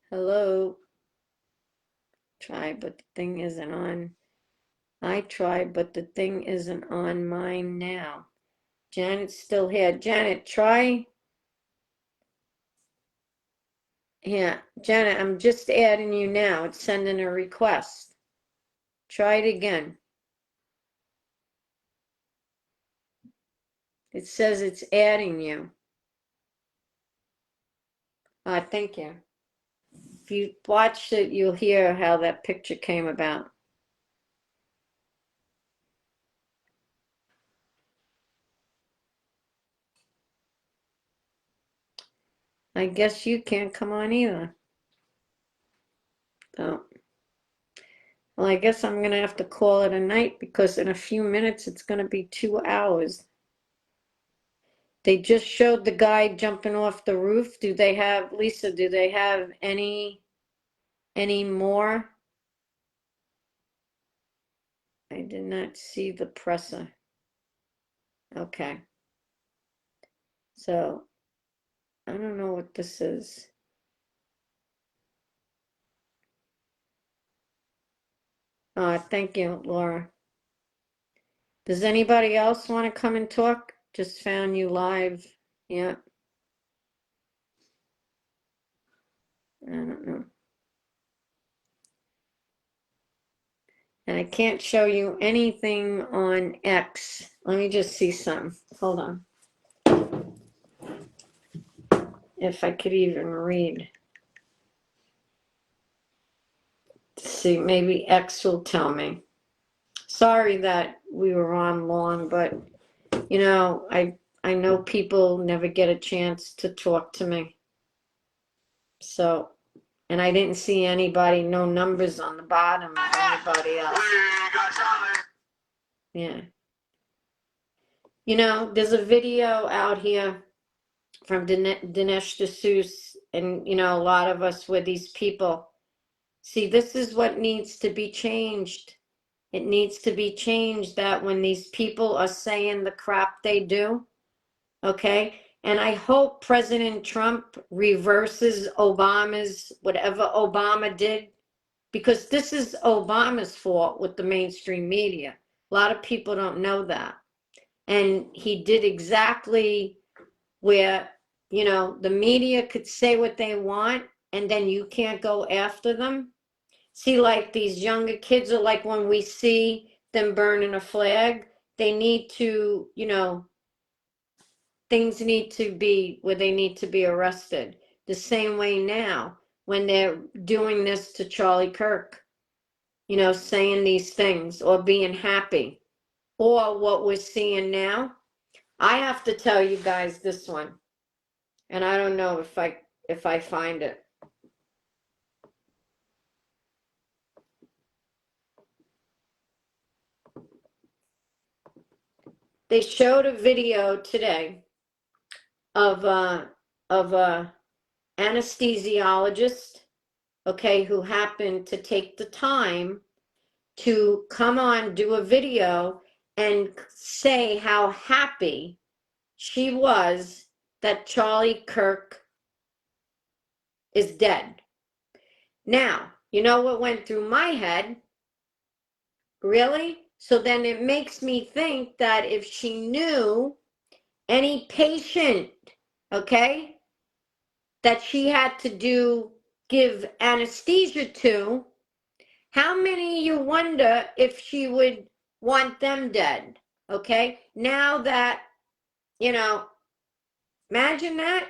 Hello? Try, but the thing isn't on. I tried, but the thing isn't on mine now. Janet's still here. Janet, try. Yeah, Janet, I'm just adding you now. It's sending a request. Try it again. It says it's adding you. Thank you. If you watch it, you'll hear how that picture came about. I guess you can't come on either. So, well, I guess I'm going to have to call it a night because in a few minutes it's going to be 2 hours. They just showed the guy jumping off the roof. Do they have, Lisa, do they have any more? I did not see the presser. Okay. So, I don't know what this is. Thank you, Laura. Does anybody else want to come and talk? Just found you live. Yeah. I don't know. And I can't show you anything on X. Let me just see some. Hold on. If I could even read. See, maybe X will tell me. Sorry that we were on long, but you know, I know people never get a chance to talk to me. So, and I didn't see anybody, no numbers on the bottom of anybody else. Yeah. You know, there's a video out here from Dinesh D'Souza, and you know, a lot of us with these people. See, this is what needs to be changed. It needs to be changed that when these people are saying the crap they do, okay? And I hope President Trump reverses Obama's, whatever Obama did, because this is Obama's fault with the mainstream media. A lot of people don't know that. And he did exactly where, you know, the media could say what they want and then you can't go after them. See, like these younger kids are like when we see them burning a flag, they need to, you know, things need to be where they need to be arrested. The same way now when they're doing this to Charlie Kirk, you know, saying these things or being happy, or what we're seeing now. I have to tell you guys this one, and I don't know if I find it. They showed a video today of a anesthesiologist, okay, who happened to take the time to come on, do a video and say how happy she was that Charlie Kirk is dead. Now, you know what went through my head? Really? So then it makes me think that if she knew any patient, okay, that she had to give anesthesia to, how many you wonder if she would want them dead. Okay? Now that, you know, imagine that.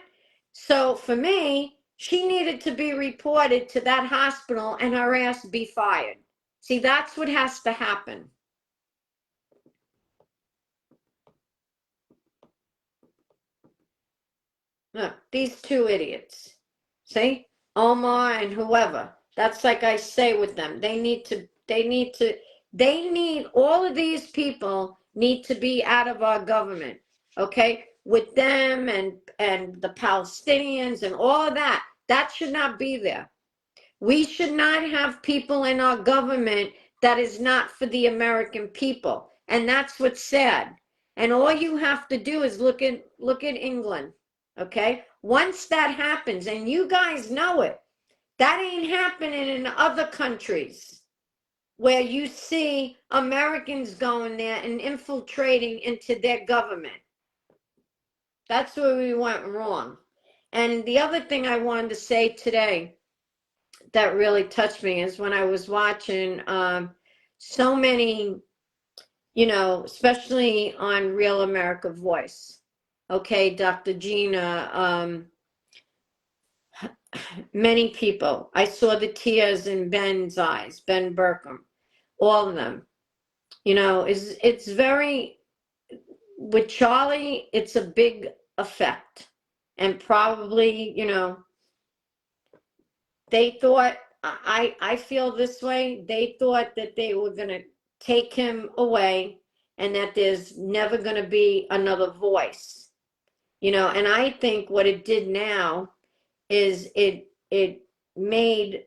So for me, she needed to be reported to that hospital and her ass be fired. See, that's what has to happen. Look, these two idiots. See? Omar and whoever. That's like I say with them. They need all of these people need to be out of our government. Okay? With them and the Palestinians and all of that. That should not be there. We should not have people in our government that is not for the American people. And that's what's sad. And all you have to do is look at England. Okay? Once that happens, and you guys know it, that ain't happening in other countries where you see Americans going there and infiltrating into their government. That's where we went wrong. And the other thing I wanted to say today that really touched me is when I was watching so many, you know, especially on Real America Voice. Okay, Dr. Gina, many people. I saw the tears in Ben's eyes, Ben Berkham, all of them. You know, it's very, with Charlie, it's a big effect. And probably, you know, they thought, I feel this way, they thought that they were going to take him away and that there's never going to be another voice. You know, and I think what it did now is it made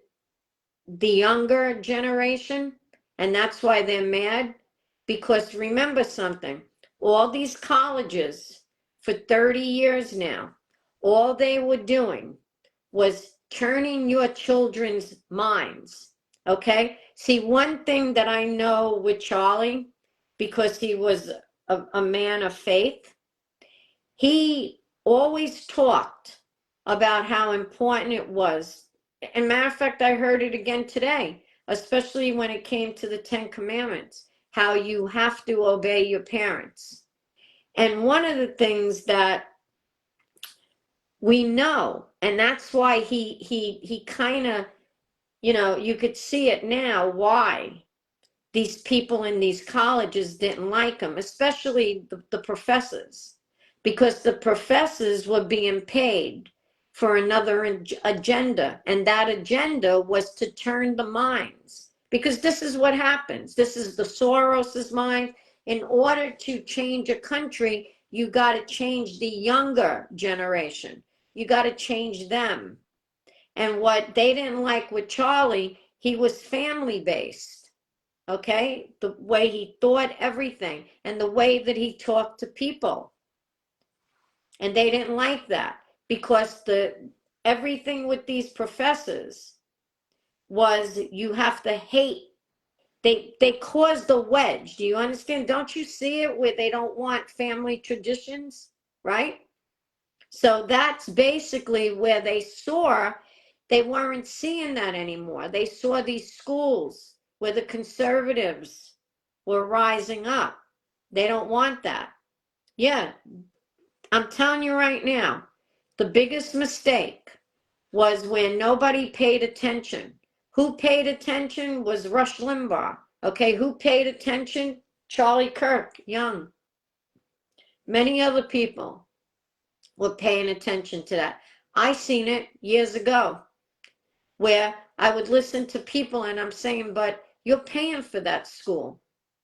the younger generation, and that's why they're mad, because remember something, all these colleges for 30 years now, all they were doing was turning your children's minds. Okay? See, one thing that I know with Charlie, because he was a man of faith, he always talked about how important it was. And matter of fact, I heard it again today, especially when it came to the 10 Commandments, how you have to obey your parents. And one of the things that we know, and that's why he kind of, you know, you could see it now why these people in these colleges didn't like him, especially the professors, because the professors were being paid for another agenda, and that agenda was to turn the minds, because this is what happens. This is the Soros's mind. In order to change a country, you got to change the younger generation. You got to change them. And what they didn't like with Charlie, he was family based. Okay, the way he thought everything and the way that he talked to people. And they didn't like that because everything with these professors was you have to hate. They caused a wedge. Do you understand? Don't you see it where they don't want family traditions, right? So that's basically where they saw they weren't seeing that anymore. They saw these schools where the conservatives were rising up. They don't want that. Yeah, I'm telling you right now, the biggest mistake was when nobody paid attention. Who paid attention was Rush Limbaugh. Okay, who paid attention? Charlie Kirk, Young. Many other people were paying attention to that. I seen it years ago where I would listen to people and I'm saying, but you're paying for that school.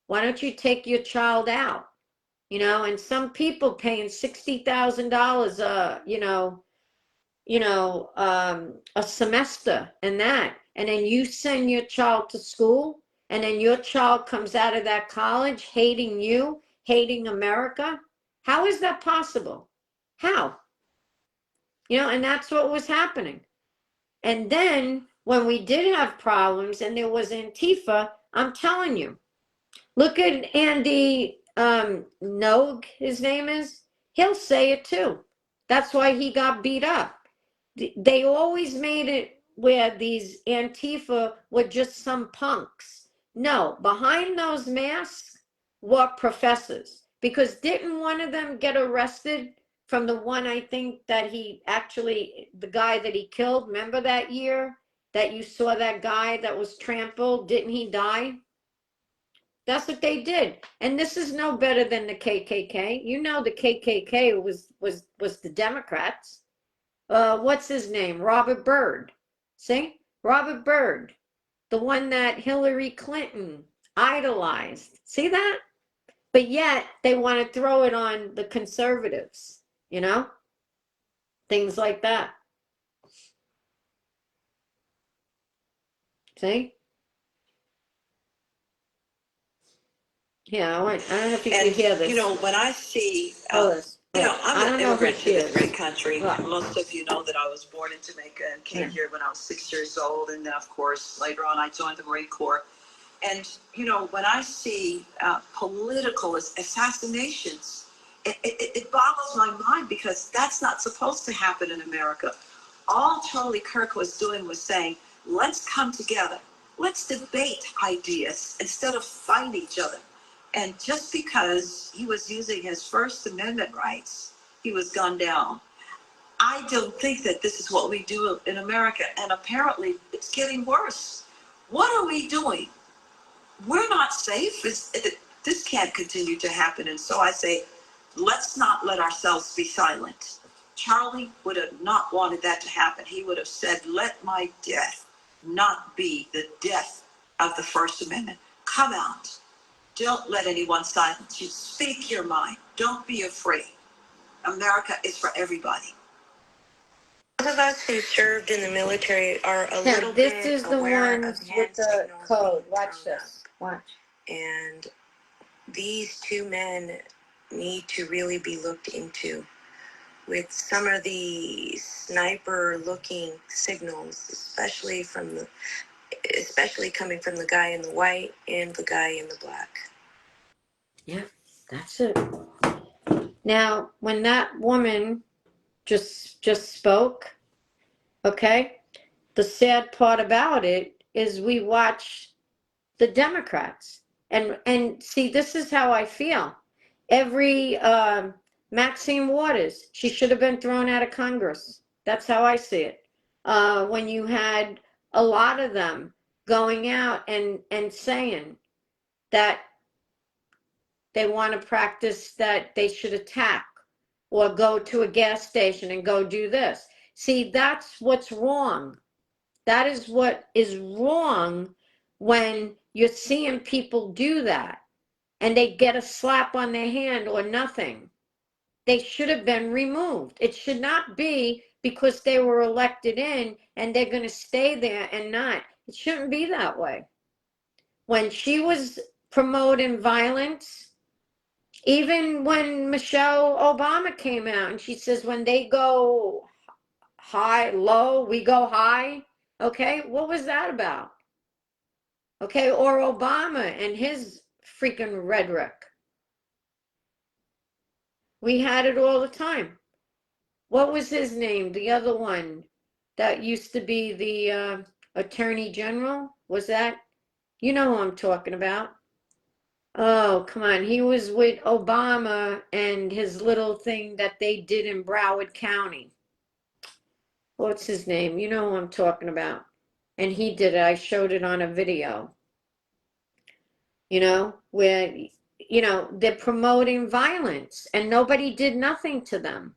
Why don't you take your child out? You know, and some people paying $60,000, a semester and that. And then you send your child to school and then your child comes out of that college hating you, hating America. How is that possible? How? You know, and that's what was happening. And then when we did have problems and there was Antifa, I'm telling you, look at Andy Nogue, his name is. He'll say it too. That's why he got beat up. They always made it where these Antifa were just some punks. No, behind those masks, were professors. Because didn't one of them get arrested from the one, I think, that he actually, the guy that he killed? Remember that year that you saw that guy that was trampled? Didn't he die? That's what they did. And this is no better than the KKK. You know the KKK was the Democrats. What's his name? Robert Byrd. See? Robert Byrd. The one that Hillary Clinton idolized. See that? But yet they want to throw it on the conservatives, you know? Things like that. See? Yeah, I don't know if you can hear this. You know, when I see, Oh, this. you know, I I'm don't an know who immigrant she to this is. great country. Right. Most of you know that I was born in Jamaica and came here when I was 6 years old. And then, of course, later on, I joined the Marine Corps. And, you know, when I see political assassinations, it boggles my mind because that's not supposed to happen in America. All Charlie Kirk was doing was saying, let's come together. Let's debate ideas instead of fighting each other. And just because he was using his First Amendment rights, he was gunned down. I don't think that this is what we do in America. And apparently it's getting worse. What are we doing? We're not safe. This can't continue to happen. And so I say, let's not let ourselves be silent. Charlie would have not wanted that to happen. He would have said, let my death not be the death of the First Amendment. Come out. Don't let anyone silence you. Speak your mind. Don't be afraid. America is for everybody. Those of us who served in the military are a Yeah, little this bit is the aware of ones hand with the signals code. being Watch thrown up. this. Watch. And these two men need to really be looked into with some of the sniper looking signals, especially coming from the guy in the white and the guy in the black. Yeah, that's it. Now, when that woman just spoke, okay, the sad part about it is we watch the Democrats and see, this is how I feel. Every Maxine Waters, she should have been thrown out of Congress. That's how I see it. When you had a lot of them going out and saying that they want to practice that they should attack or go to a gas station and go do this. See, that's what's wrong. That is what is wrong when you're seeing people do that and they get a slap on their hand or nothing. They should have been removed. It should not be because they were elected in and they're going to stay there and not. It shouldn't be that way. When she was promoting violence, even when Michelle Obama came out and she says, when they go high, low, we go high. Okay, what was that about? Okay, or Obama and his freaking rhetoric. We had it all the time. What was his name? The other one that used to be the Attorney General? Was that? You know who I'm talking about. Oh, come on. He was with Obama and his little thing that they did in Broward County. What's his name? You know who I'm talking about. And he did it. I showed it on a video. You know, where, you know, they're promoting violence and nobody did nothing to them.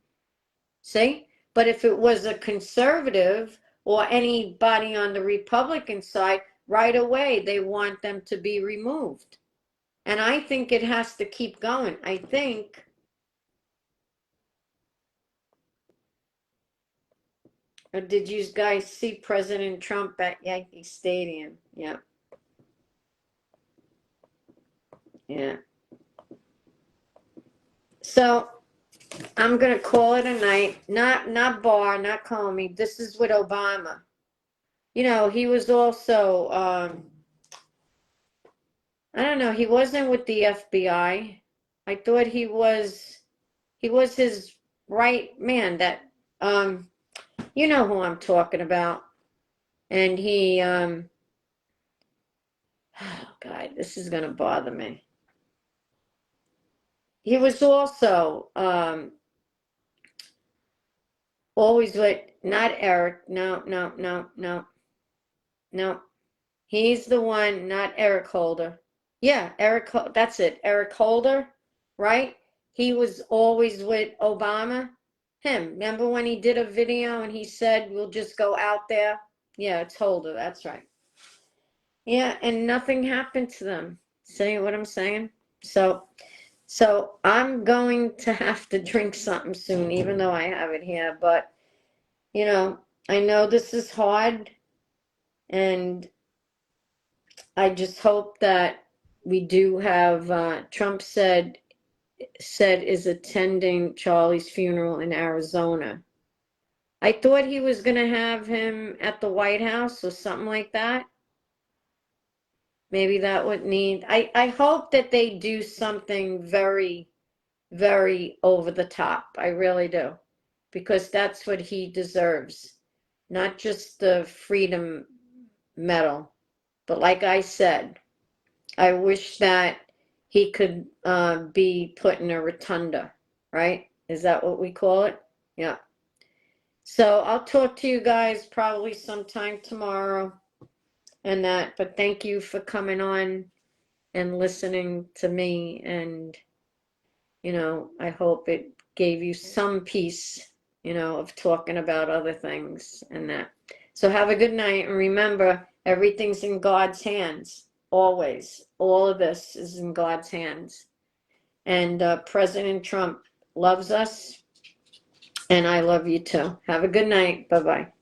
See? But if it was a conservative or anybody on the Republican side, right away they want them to be removed. And I think it has to keep going. I think did you guys see President Trump at Yankee Stadium? Yeah. Yeah. So I'm gonna call it a night. Not Barr, not Comey. This is with Obama. You know, he was also I don't know, he wasn't with the FBI. I thought he was his right man that you know who I'm talking about. And he oh God, this is gonna bother me. he was also always with, not Eric. No, no, no, no, no. He's the one, not Eric Holder. Yeah, that's it. Eric Holder, right? He was always with Obama. Him. Remember when he did a video and he said, we'll just go out there? Yeah, it's Holder. That's right. Yeah, and nothing happened to them. See what I'm saying? So I'm going to have to drink something soon, even though I have it here. But, I know this is hard, and I just hope that we do have, Trump said is attending Charlie's funeral in Arizona. I thought he was going to have him at the White House or something like that. Maybe that would need, I hope that they do something very, very over the top. I really do. Because that's what he deserves. Not just the Freedom Medal, but like I said, I wish that he could be put in a rotunda, right? Is that what we call it? Yeah. So I'll talk to you guys probably sometime tomorrow and that, but thank you for coming on and listening to me, and I hope it gave you some peace, of talking about other things and that. So have a good night, and remember, everything's in God's hands, always. All of this is in God's hands. And President Trump loves us, and I love you too. Have a good night. Bye-bye.